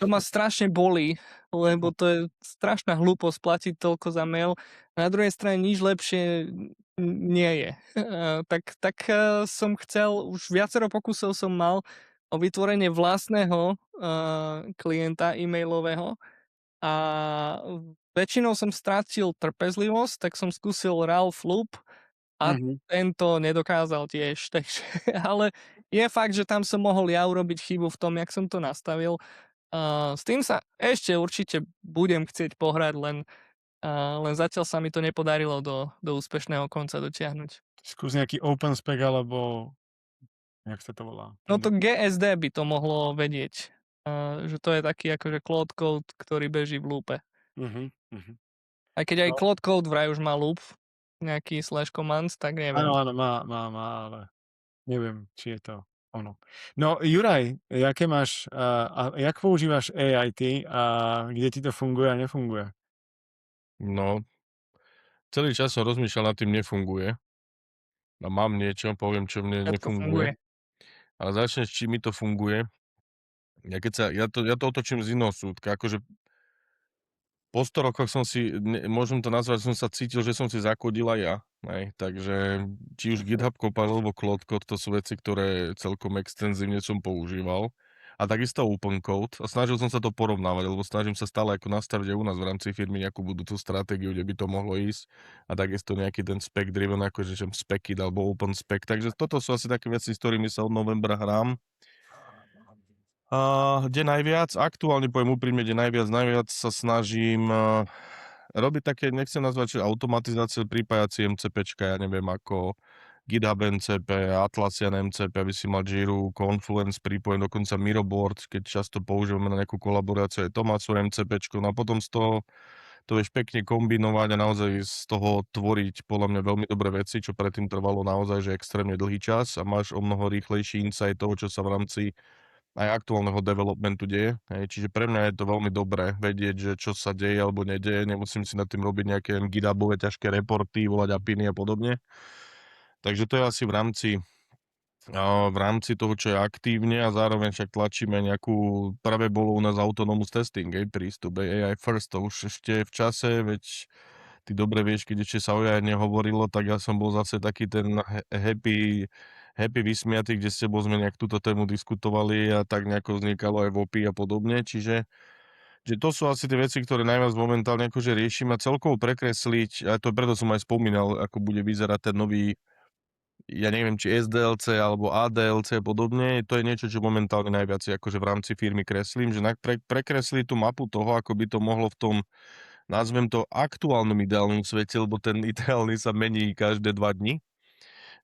To ma strašne bolí, lebo to je strašná hlúposť platiť toľko za mail. Na druhej strane nič lepšie nie je. Tak som chcel, už viacero pokusov som mal o vytvorenie vlastného klienta e-mailového a väčšinou som strátil trpezlivosť, tak som skúsil Ralph Loop a tento nedokázal tiež. Takže, ale je fakt, že tam som mohol ja urobiť chybu v tom, jak som to nastavil. S tým sa ešte určite budem chcieť pohrať, len zatiaľ sa mi to nepodarilo do úspešného konca dotiahnuť. Skús nejaký OpenSpec alebo jak sa to volá? No to GSD by to mohlo vedieť. Že to je taký akože Cloud Code, ktorý beží v loope. Aj keď aj No. Cloud Code vraj už má loop, nejaký /command, tak neviem. Áno, má, ale neviem, či je to ono. No, Juraj, jaké máš, a jak používaš AI ty a kde ti to funguje a nefunguje? No, celý čas som rozmýšľal nad tým, nefunguje. A mám niečo, poviem, čo mne Všetko funguje. nefunguje. Ale začneš, či mi to funguje. Ja to otočím z iného súdka, akože po 100 rokoch som si, môžem to nazvať, som sa cítil, že som si zakodil aj ja. Hej. Takže či už GitHub Copilot alebo Cloud Code, to sú veci, ktoré celkom extenzívne som používal. A takisto Open Code. A snažil som sa to porovnávať, lebo snažím sa stále ako nastaviť aj u nás v rámci firmy nejakú budúcu stratégiu, kde by to mohlo ísť. A takisto nejaký ten spec driven, akože Specit alebo Open Spec. Takže toto sú asi také veci, s ktorými sa od novembra hrám. Kde najviac? Aktuálne poviem úprimne, kde najviac sa snažím robiť také, nechcem nazvať, že automatizácie, pripájať si MCPčka, ja neviem, ako GitHub MCP, Atlassian MCP, aby si mal Jira, Confluence pripojený, dokonca Miroboard, keď často používame na nejakú kolaboráciu, aj to má svoje MCPčko, no a potom z toho to vieš pekne kombinovať a naozaj z toho tvoriť podľa mňa veľmi dobré veci, čo predtým trvalo naozaj, že extrémne dlhý čas a máš o mnoho rýchlejší insight toho, čo sa v rámci aj aktuálneho developmentu deje. Hej. Čiže pre mňa je to veľmi dobré vedieť, že čo sa deje alebo nedeje. Nemusím si nad tým robiť nejaké GitHubové ťažké reporty, volať APIny a podobne. Takže to je asi v rámci toho, čo je aktívne a zároveň však tlačíme nejakú, práve bolo u nás autonomous testing, prístup AI first, to už ešte v čase, veď ty dobre vieš, keď ešte sa o AI nehovorilo, tak ja som bol zase taký ten happy vysmiatý, kde s tebou sme nejak túto tému diskutovali a tak nejako vznikalo aj VOPy a podobne, čiže že to sú asi tie veci, ktoré najviac momentálne akože riešim a celkovo prekresliť, a to preto som aj spomínal, ako bude vyzerať ten nový, ja neviem, či SDLC alebo ADLC a podobne, to je niečo, čo momentálne najviac akože v rámci firmy kreslím, že prekresliť tú mapu toho, ako by to mohlo v tom, nazvem to, aktuálnom ideálnom svete, lebo ten ideálny sa mení každé 2 dni.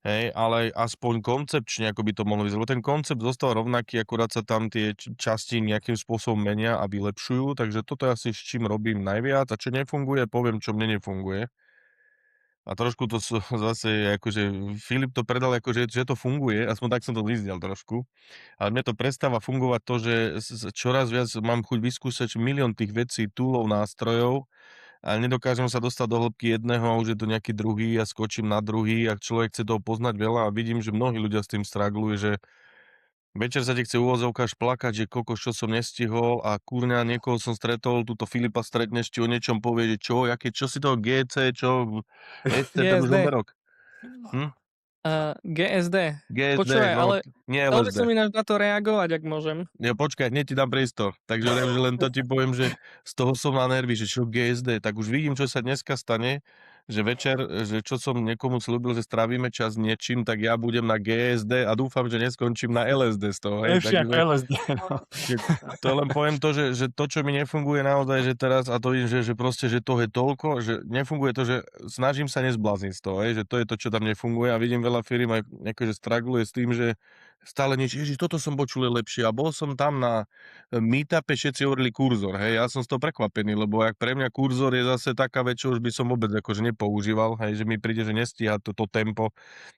Hej, ale aspoň koncepčne, ako by to mohlo vyzerať. Ten koncept zostal rovnaký, akurát sa tam tie časti nejakým spôsobom menia a vylepšujú, takže toto je asi s čím robím najviac a čo nefunguje, poviem, čo mne nefunguje. A trošku to sú zase, akože Filip to predal, akože, že to funguje, aspoň tak som to vyznel trošku. Ale mne to prestáva fungovať to, že čoraz viac mám chuť vyskúšať milión tých vecí, toolov, nástrojov, ale nedokážem sa dostať do hĺbky jedného a už je to nejaký druhý a skočím na druhý a človek chce toho poznať veľa a vidím, že mnohí ľudia s tým straglujú, že večer sa ti chce uvozovkáš plakať, že kokos, čo som nestihol a kurňa, niekoho som stretol, túto Filipa stretneš, ti o niečom povie, že čo si toho GC, čo SC, ten už GSD. oberok. GSD. GSD, Počúvaj, no, ale nie dal by LSD. som ináč na to reagovať, ak môžem. Ja počkaj, hneď ti dám priestor. Takže len to ti poviem, že z toho som na nervy, že čo GSD, tak už vidím, čo sa dneska stane, že večer, že čo som niekomu slúbil, že strávime čas niečím, tak ja budem na GSD a dúfam, že neskončím na LSD z toho. Hej? Lepšie ako Takže LSD. No. to len poviem to, že to, čo mi nefunguje naozaj, že teraz, a to vidím, že proste, že to je toľko, že nefunguje to, že snažím sa nezblázniť z toho, hej? Že to je to, čo tam nefunguje a vidím veľa firm aj akože straggluje s tým, že stále niečo, ježiš, toto som počul je lepšie a bol som tam na meetupe, všetci hovorili kurzor, hej, ja som z toho prekvapený, lebo ak pre mňa kurzor je zase taká vec, čo už by som vôbec akože nepoužíval, hej, že mi príde, že nestíha toto tempo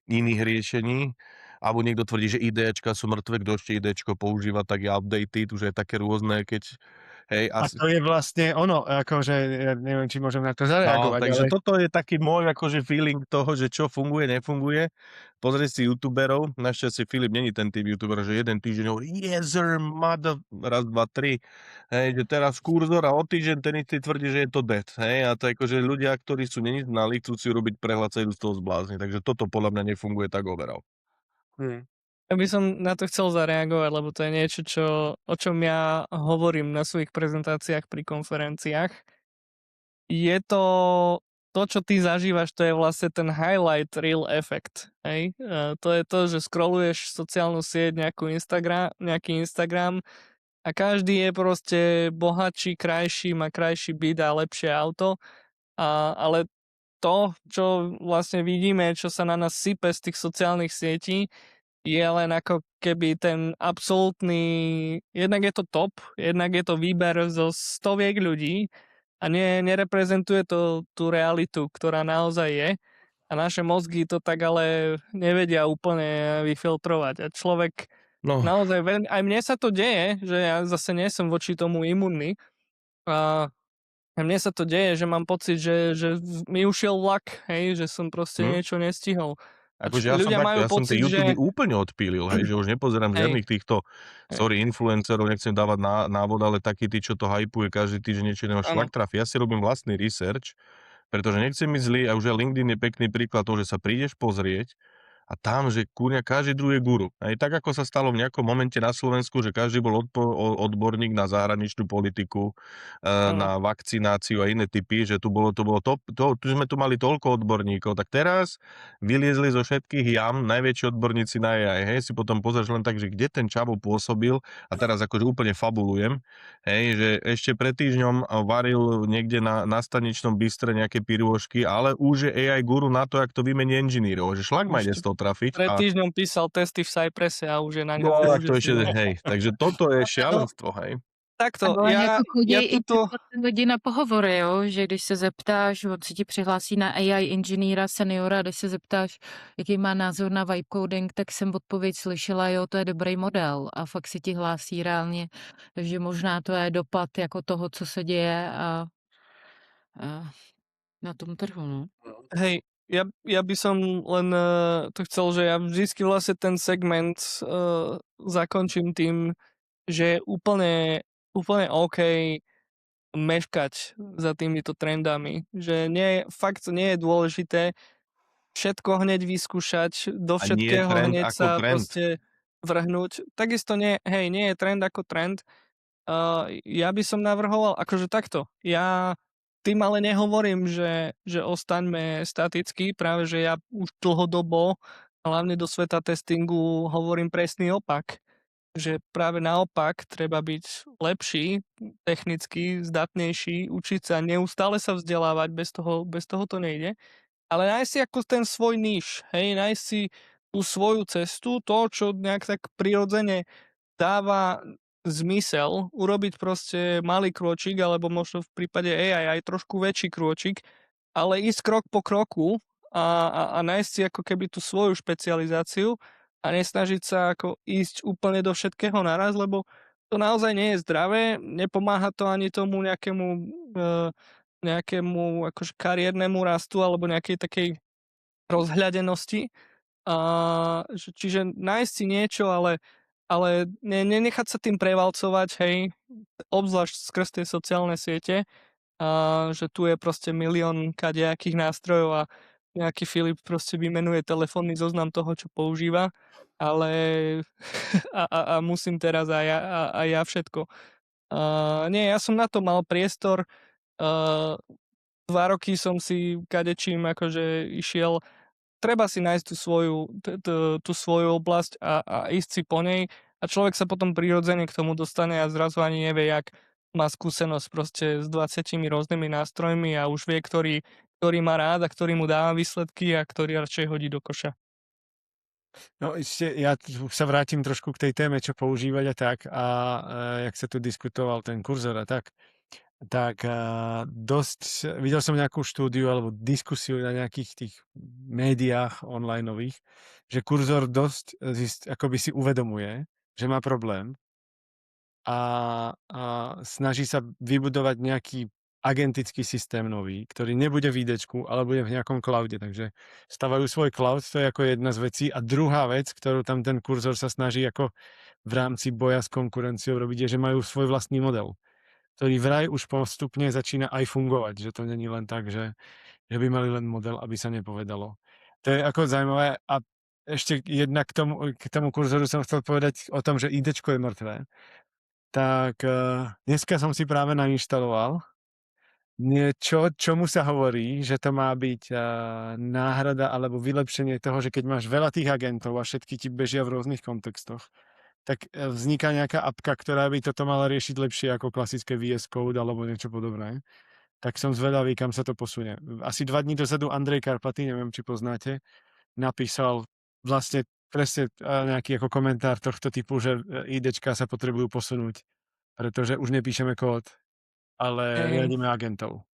iných riešení, alebo niekto tvrdí, že IDčka sú mŕtve, kto ešte IDčko používa, tak je updated, už je také rôzne, keď Hej, A to je vlastne ono, akože ja neviem, či môžem na to no, zareagovať, takže ale toto je taký môj akože feeling toho, že čo funguje, nefunguje. Pozrieť si youtuberov, našťastie Filip není ten typ youtuber, že jeden týždeň hovorí yes sir, mother, raz, dva, tri, hej, že teraz kurzor a o týždeň ten istý tvrdí, že je to dead, hej, a to je akože ľudia, ktorí sú není znali, chcú si robiť prehľad, sa idú z toho zblázni, takže toto podľa mňa nefunguje tak overall. Ja by som na to chcel zareagovať, lebo to je niečo, o čom ja hovorím na svojich prezentáciách pri konferenciách. Je to, čo ty zažívaš, to je vlastne ten highlight reel effect. Hej? To je to, že scrolluješ sociálnu sieť, nejaký Instagram a každý je proste bohatší, krajší, má krajší byt a lepšie auto. Ale to, čo vlastne vidíme, čo sa na nás sype z tých sociálnych sietí, je len ako keby ten absolútny, jednak je to top, jednak je to výber zo stoviek ľudí a nereprezentuje to tú realitu, ktorá naozaj je. A naše mozgy to tak ale nevedia úplne vyfiltrovať. A človek No, naozaj, aj mne sa to deje, že ja zase nie som voči tomu imunný. A mne sa to deje, že mám pocit, že mi ušiel vlak, hej, že som proste niečo nestihol. A akože ja som ľudia takto, majú ja som tie pocit, YouTube že úplne odpílil, hej, že už nepozerám hej, žiadnych týchto, sorry, influencerov, nechcem dávať návod, ale takí tí, čo to hypuje každý týždeň niečo iného, áno, šlak trafí. Ja si robím vlastný research, pretože nechcem ísť zlý a už aj LinkedIn je pekný príklad toho, že sa prídeš pozrieť a tam, že kurňa, každý druhý guru. Aj tak, ako sa stalo v nejakom momente na Slovensku, že každý bol odborník na zahraničnú politiku, áno. na vakcináciu a iné typy, že tu bolo top, tu sme tu mali toľko odborníkov, tak teraz vyliezli zo všetkých jam najväčší odborníci na AI, hej, si potom pozrieš len tak, že kde ten čavo pôsobil a teraz akože úplne fabulujem, hej, že ešte pred týždňom varil niekde na staničnom bystre nejaké pirôžky, ale už je AI guru na to, jak to vymení inžinírov, že šlak ma ide z toho trafiť. Pred A týždňom písal testy v Cypresse a už je na ňom. no, tak to ešte, hej, takže toto je šialenstvo, hej. Takto, Ale jako chodí ja i tuto... lidi na pohovory, jo? Že když se zeptáš, on se ti přihlásí na AI inženýra seniora, když se zeptáš, jaký má názor na vibe coding, tak jsem odpověď slyšela, jo, to je dobrý model a fakt si ti hlásí reálně, takže možná to je dopad jako toho, co se děje a na tom trhu, no. Hej, ja by som len to chcel, že ja vždycky vlastne ten segment zakončím tým, že je úplne OK meškať za týmito trendami. Že fakt nie je dôležité všetko hneď vyskúšať, do A nie je všetkého trend hneď ako sa trend. proste vrhnúť. Takisto nie je trend ako trend. Ja by som navrhoval, akože takto, ja tým ale nehovorím, že ostaňme statickí, práve že ja už dlhodobo, hlavne do sveta testingu, hovorím presný opak. Že práve naopak treba byť lepší, technicky zdatnejší, učiť sa, neustále sa vzdelávať, bez toho to nejde. Ale nájsť si ako ten svoj níž, hej, nájsť si tú svoju cestu, to, čo nejak tak prirodzene dáva zmysel, urobiť proste malý krôčik, alebo možno v prípade AI aj trošku väčší krôčik, ale ísť krok po kroku a nájsť si ako keby tú svoju špecializáciu a nesnažiť sa ako ísť úplne do všetkého naraz, lebo to naozaj nie je zdravé, nepomáha to ani tomu nejakému akože kariérnemu rastu alebo nejakej takej rozhľadenosti. Čiže nájsť si niečo, ale nenechať sa tým prevalcovať, hej, obzvlášť skrz tie sociálne siete, že tu je proste milión kadejakých nástrojov a nejaký Filip proste vymenuje telefónny zoznam toho, čo používa, ale a musím teraz aj ja všetko. Nie, ja som na to mal priestor, 2 roky som si kadečím akože išiel. Treba si nájsť tú svoju oblasť a ísť si po nej a človek sa potom prirodzene k tomu dostane a zrazu ani nevie, jak má skúsenosť proste s 20 rôznymi nástrojmi a už vie, ktorý má rád a ktorý mu dáva výsledky a ktorý radšej hodí do koša. no ešte ja sa vrátim trošku k tej téme, čo používať a tak a jak sa tu diskutoval ten kurzor a tak dosť, videl som nejakú štúdiu alebo diskusiu na nejakých tých médiách onlineových, že kurzor dosť akoby si uvedomuje, že má problém a snaží sa vybudovať nejaký agentický systém nový, ktorý nebude v IDčku, ale bude v nejakom cloude. Takže stavajú svoj cloud, to je ako jedna z vecí. A druhá vec, ktorú tam ten kurzor sa snaží ako v rámci boja s konkurenciou robiť, je, že majú svoj vlastný model, ktorý vraj už postupne začína aj fungovať. Že to není len tak, že by mali len model, aby sa nepovedalo. To je ako zaujímavé. A ešte jedna k tomu kurzoru som chcel povedať o tom, že IDčko je mŕtvé. Tak dneska som si práve nainštaloval niečo, čomu sa hovorí, že to má byť náhrada alebo vylepšenie toho, že keď máš veľa tých agentov a všetky ti bežia v rôznych kontextoch, tak vzniká nejaká apka, ktorá by toto mala riešiť lepšie ako klasické VS Code alebo niečo podobné. Tak som zvedavý, kam sa to posunie. Asi 2 dní dozadu Andrej Karpaty, neviem, či poznáte, napísal vlastne presne nejaký ako komentár tohto typu, že IDčka sa potrebujú posunúť, pretože už nepíšeme kód, ale riadíme agentov.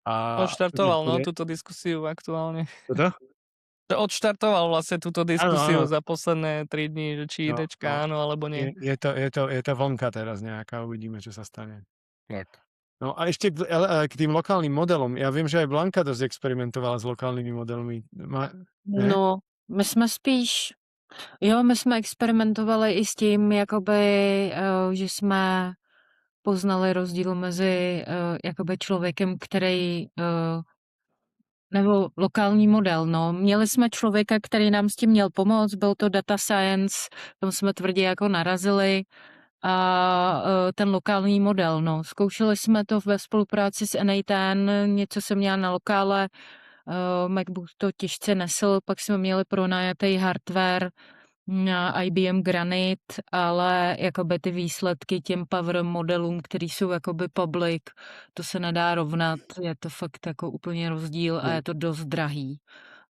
A Odštartoval túto diskusiu aktuálne. Toto? Odštartoval vlastne túto diskusiu áno. za posledné 3 dní, že či IDčka áno alebo nie. Je to vlnka teraz nejaká, uvidíme, čo sa stane. Tak. No a ešte k tým lokálnym modelom. Ja viem, že aj Blanka dosť experimentovala s lokálnymi modelmi. No, my jsme experimentovali i s tím, jakoby, že jsme poznali rozdíl mezi jakoby člověkem, který nebo lokální model, no. Měli jsme člověka, který nám s tím měl pomoct, byl to data science, tam jsme tvrdě jako narazili a ten lokální model, no. Zkoušeli jsme to ve spolupráci s N8N, něco jsem měla na lokále, MacBook to těžce nesl, pak jsme měli pronajatý hardware na IBM Granite, ale jakoby ty výsledky těm power modelům, který jsou jakoby public, to se nedá rovnat, je to fakt jako úplně rozdíl a je to dost drahý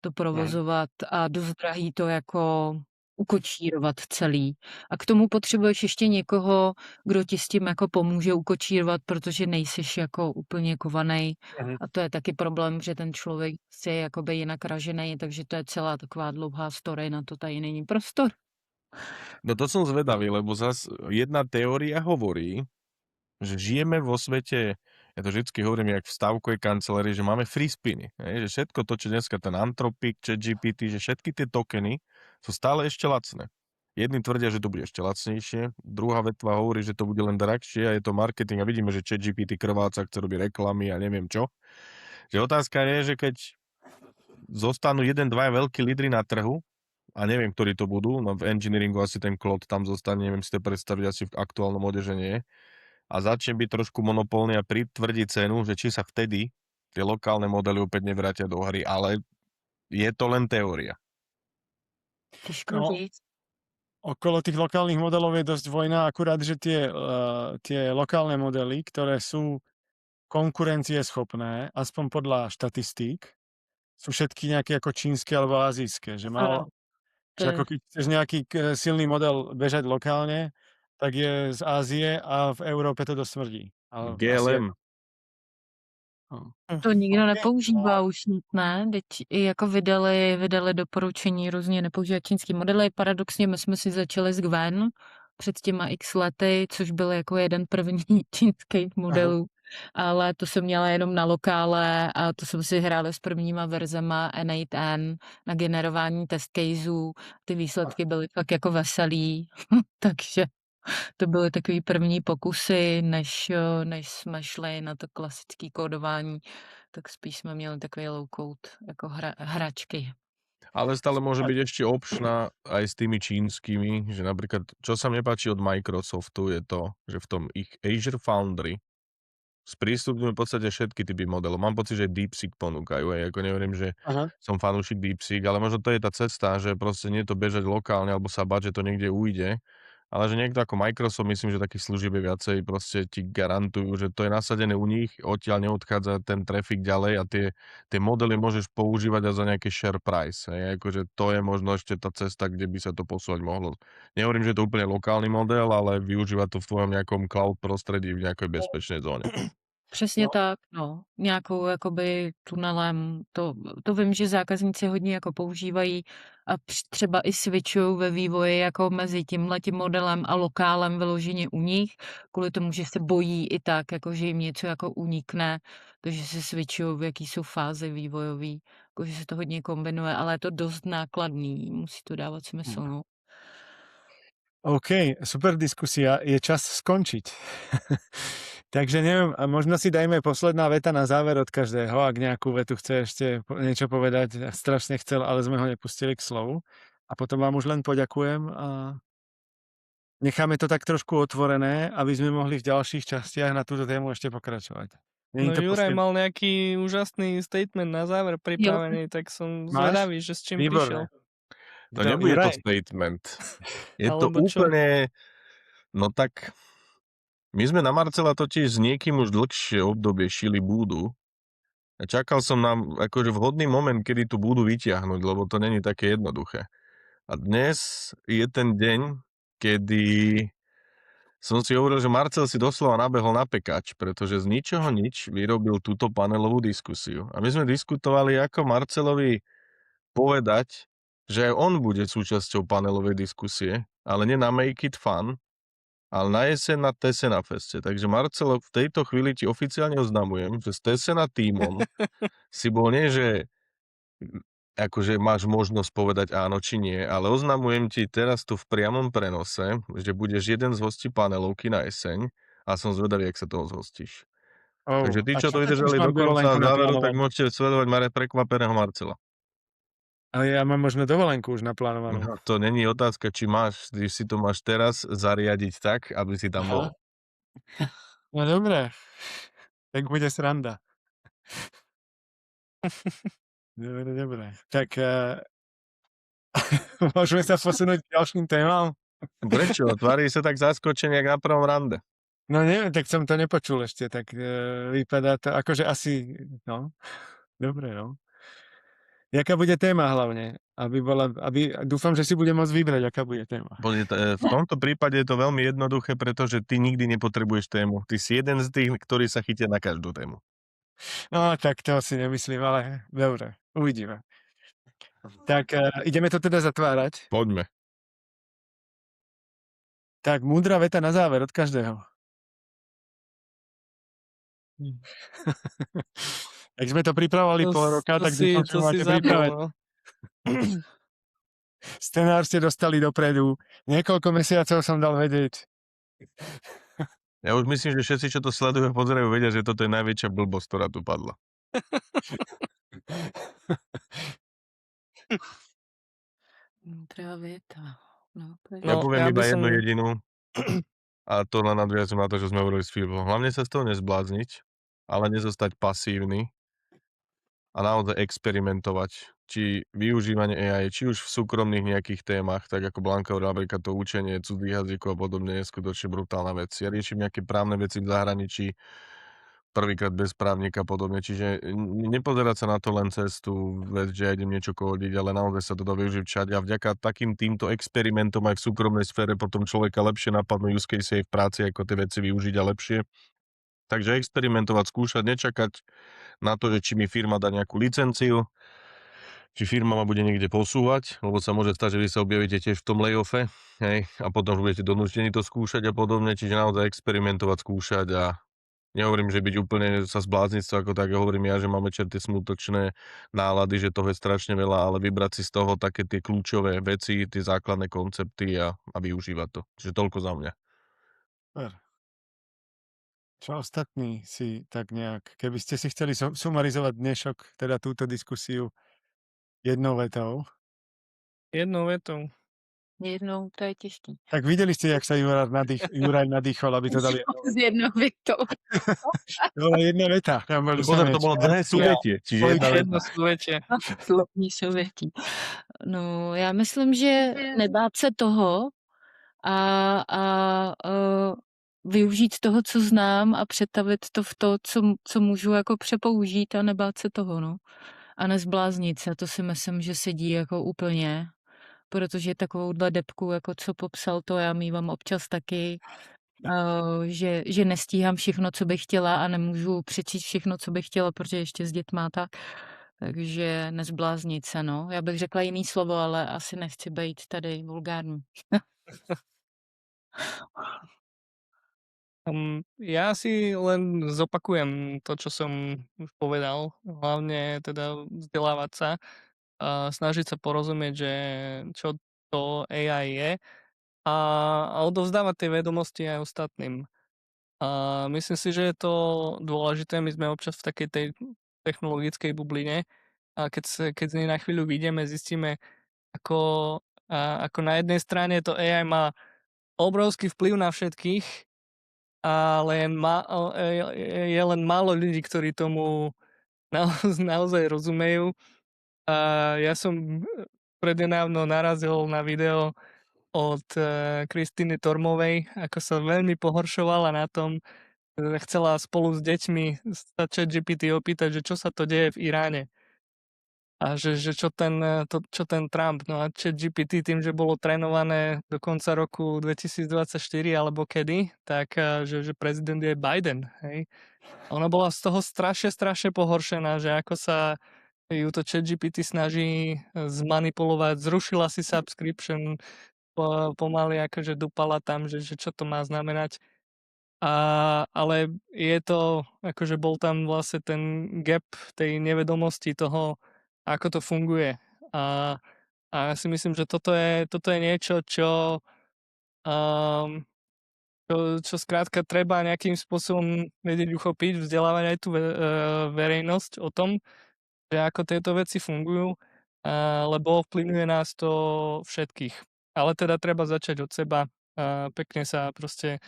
to provozovat a dost drahý to jako ukočírovat celý. A k tomu potřebuješ ještě někoho, kdo ti s tím jako pomůže ukočírovat, protože nejseš jako úplně kovanej. A to je taky problém, že ten člověk si je jakoby jinak ražený, takže to je celá taková dlouhá story, na to tady není prostor. No to som zvedavý, lebo zas jedna teória hovorí, že žijeme vo svete, ja to vždycky hovorím, jak v stavkovej kancelárii, že máme free spiny. Že všetko to, čo dneska ten Anthropic, ChatGPT, že všetky tie tokeny sú stále ešte lacné. Jedni tvrdia, že to bude ešte lacnejšie, druhá vetva hovorí, že to bude len drahšie a je to marketing a vidíme, že ChatGPT krváca, chce robiť reklamy a neviem čo. Že otázka je, že keď zostanú 1-2 veľkí lídry na trhu, a neviem, ktorí to budú, no v engineeringu asi ten Claude tam zostane, neviem si to predstaviť, asi v aktuálnom mode, že nie. A začne byť trošku monopolný a pritvrdí cenu, že či sa vtedy tie lokálne modely opäť nevrátia do hry, ale je to len teória. No, okolo tých lokálnych modelov je dosť vojna, akurát, že tie lokálne modely, ktoré sú konkurencieschopné, aspoň podľa štatistík, sú všetky nejaké ako čínske alebo azijské, že málo. Že ako keď chceš nejaký silný model bežať lokálne, tak je z Ázie a v Európe to dosť smrdí. GLM. To nikdo nepoužívá už nic, ne? Teď i jako vydali doporučení různě nepoužívat čínský modely. Paradoxně my jsme si začali s Gwen před těma x lety, což byl jako jeden první čínských modelů. Ale to jsem měla jenom na lokále a to jsem si hrála s prvníma verzema N8N na generování test caseů. Ty výsledky byly fakt jako veselý, takže to byly takový první pokusy, než jsme šli na to klasické kódování, tak spíš jsme měli takový low code jako hračky. Ale stále môže byť ešte opčná aj s tými čínskymi, že napríklad, čo sa mne páči od Microsoftu je to, že v tom ich Azure Foundry sprístupňujú v podstate všetky typy modelov. Mám pocit, že DeepSeek ponúkajú, aj ako neverím, že som fanúšik DeepSeek, ale možno to je tá cesta, že proste nie to bežať lokálne, alebo sa bať, že to niekde ujde, ale že niekto ako Microsoft, myslím, že takých služieb je viacej, proste ti garantujú, že to je nasadené u nich, odtiaľ neodchádza ten trafik ďalej a tie modely môžeš používať aj za nejaký share price. Akože to je možno ešte tá cesta, kde by sa to posúvať mohlo. Nehovorím, že je to úplne lokálny model, ale využívať to v tvojom nejakom cloud prostredí v nejakej bezpečnej zóne. Přesně No. tak, no. Nějakou jakoby tunelem, to vím, že zákazníci hodně jako používají a třeba i switchují ve vývoji jako mezi tímhletím modelem a lokálem vyloženě u nich, kvůli tomu, že se bojí i tak, jako že jim něco jako unikne, takže se switchují, v jaký jsou fáze vývojový, jako že se to hodně kombinuje, ale je to dost nákladný, musí to dávat smysl, no. OK, super diskusia. Je čas skončiť. Takže neviem, a možno si dajme posledná veta na záver od každého, ak nejakú vetu chce ešte niečo povedať. Ja strašne chcel, ale sme ho nepustili k slovu. A potom vám už len poďakujem a necháme to tak trošku otvorené, aby sme mohli v ďalších častiach na túto tému ešte pokračovať. No Není to Juraj posled... mal nejaký úžasný statement na záver pripravený, tak som Máš? zvedavý, že s čím Výborné. prišiel. To nebude to statement. Je to Alebo čo? úplne... No tak... My sme na Marcela totiž s niekým už dlhšie obdobie šili búdu. A čakal som na akože vhodný moment, kedy tú búdu vytiahnuť, lebo to není také jednoduché. A dnes je ten deň, kedy som si hovoril, že Marcel si doslova nabehol na pekač, pretože z ničoho nič vyrobil túto panelovú diskusiu. A my sme diskutovali, ako Marcelovi povedať, že aj on bude súčasťou panelovej diskusie, ale nie na Make It Fun, ale na jeseň na Tesena Feste. Takže Marcelo, v tejto chvíli ti oficiálne oznamujem, že s Tesena tímom si bol nie, že akože máš možnosť povedať áno či nie, ale oznamujem ti teraz tu v priamom prenose, že budeš jeden z hostí panelovky na jeseň a som zvedavý, jak sa toho zhostíš. Takže tí, čo to vydržali do konca záveru, tak môžete sledovať prekvapeného Marcela. Ale ja mám možno dovolenku už naplánovanú. No, to není otázka, či máš, když si to máš teraz zariadiť tak, aby si tam bol. No dobré, tak bude sranda. Dobre. Tak môžeme sa posunúť k ďalším témam? Prečo? Tvári sa tak zaskočenie, jak na prvom rande. No neviem, tak som to nepočul ešte, tak vypadá to, akože asi, no, dobre, no. Jaká bude téma hlavne? Dúfam, že si bude môcť vybrať, aká bude téma. V tomto prípade je to veľmi jednoduché, pretože ty nikdy nepotrebuješ tému. Ty si jeden z tých, ktorí sa chytia na každú tému. No, tak to si nemyslím, ale dobre, uvidíme. Tak ideme to teda zatvárať. Poďme. Tak, múdra veta na záver od každého. Jak sme to pripravovali pol roka, tak dúfam, že máte pripravené. No. Scenár ste dostali dopredu. Niekoľko mesiacov som dal vedieť. Ja už myslím, že všetci, čo to sledujú a pozerajú, vedia, že toto je najväčšia blbosť, ktorá tu padla. Múdra veta. No, Ja poviem iba jednu som... jedinú. A to len nadviazujem na to, že sme hovorili s Filipom. Hlavne sa z toho nezblázniť, ale nezostať pasívny a naozaj experimentovať. Či využívanie AI, či už v súkromných nejakých témach, tak ako Blanka hovorila, napríklad to učenie cudzích jazykov a podobne je skutočne brutálna vec. Ja riešim nejaké právne veci v zahraničí, prvýkrát bez právnika a podobne, čiže nepozerať sa na to len cez tú vec, že ja idem niečo kódiť, ale naozaj sa to dá využiť všade a vďaka takým týmto experimentom aj v súkromnej sfére potom človeka lepšie napadnú use case v práci, ako tie veci využiť a lepšie. Takže experimentovať, skúšať, nečakať na to, že či mi firma dá nejakú licenciu, či firma ma bude niekde posúvať, lebo sa môže stať, že vy sa objavíte tiež v tom layoffe, hej, a potom budete donútení to skúšať a podobne, čiže naozaj experimentovať, skúšať a nehovorím, že byť úplne sa zbláznictvo ako tak, hovorím ja, že máme tie smutočné nálady, že toho je strašne veľa, ale vybrať si z toho také tie kľúčové veci, tie základné koncepty a využívať to. Čiže toľko za mňa. Čo ostatní si tak nejak, keby ste si chceli sumarizovať dnešok, teda túto diskusiu jednou vetou. Jednou vetou. Jednou, to je těžký. Tak videli ste, jak sa Juraj nadýchol, aby to dali. S jednou větou. To bola jedna veta. Pozor, to bolo dlhé súvetie. Čiže Jedno súvetie. Slovní souvětí. No, já myslím, že nebát se toho a využít toho, co znám a přetavit to v to, co můžu jako přepoužít a nebát se toho, no. A nezbláznit se, to si myslím, že sedí jako úplně, protože takovouhle debku, jako co popsal, to já mívám občas taky že nestíhám všechno, co bych chtěla a nemůžu přečíst všechno, co bych chtěla, protože ještě s dětma a tak. Takže nezbláznit se, no. Já bych řekla jiný slovo, ale asi nechci být tady vulgární. Ja si len zopakujem to, čo som už povedal. Hlavne teda vzdelávať sa a snažiť sa porozumieť, že čo to AI je a odovzdávať tie vedomosti aj ostatným. A myslím si, že je to dôležité. My sme občas v takej tej technologickej bubline a keď z nej na chvíľu vyjdeme, zistíme, ako, ako na jednej strane to AI má obrovský vplyv na všetkých, ale je len málo ľudí, ktorí tomu naozaj rozumejú. A ja som prednedávno narazil na video od Kristýny Tormovej, ako sa veľmi pohoršovala na tom, že chcela spolu s deťmi sa ChatGPT opýtať, že čo sa to deje v Iráne. A že čo ten Trump. No a ChatGPT tým, že bolo trénované do konca roku 2024 alebo kedy, tak že prezident je Biden. Hej. A ona bola z toho strašne pohoršená, že ako sa ju to ChatGPT snaží zmanipulovať, zrušila si subscription, pomaly akože dupala tam, že čo to má znamenať. Ale je to, akože bol tam vlastne ten gap tej nevedomosti toho, ako to funguje. A ja si myslím, že toto je niečo, čo skrátka treba nejakým spôsobom vedieť uchopiť, vzdelávať aj tú verejnosť o tom, že ako tieto veci fungujú, lebo ovplyvňuje nás to všetkých. Ale teda treba začať od seba, pekne sa proste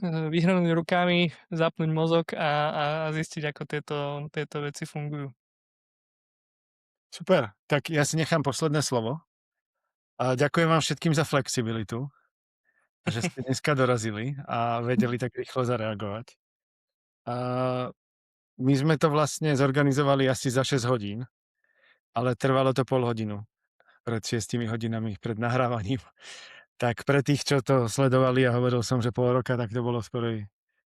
vyhrnúť rukami, zapnúť mozog a zistiť, ako tieto veci fungujú. Super, tak ja si nechám posledné slovo. A ďakujem vám všetkým za flexibilitu, že ste dneska dorazili a vedeli tak rýchlo zareagovať. A my sme to vlastne zorganizovali asi za 6 hodín, ale trvalo to pol hodinu pred 6 hodinami pred nahrávaním. Tak pre tých, čo to sledovali a hovoril som, že pol roka, tak to bolo skoro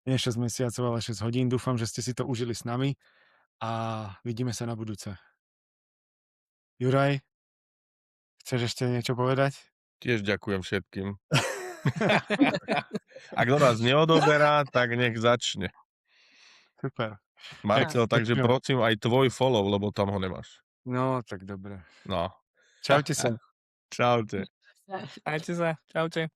nie 6 mesiacov, ale 6 hodín. Dúfam, že ste si to užili s nami a vidíme sa na budúce. Juraj, chceš ešte niečo povedať? Tiež ďakujem všetkým. A kto nás neodoberá, tak nech začne. Super. Marcel, takže ďakujem. prosím aj tvoj follow, lebo tam ho nemáš. No, tak dobre. No. Čaute sa. Čaute. Majte sa. Čaute.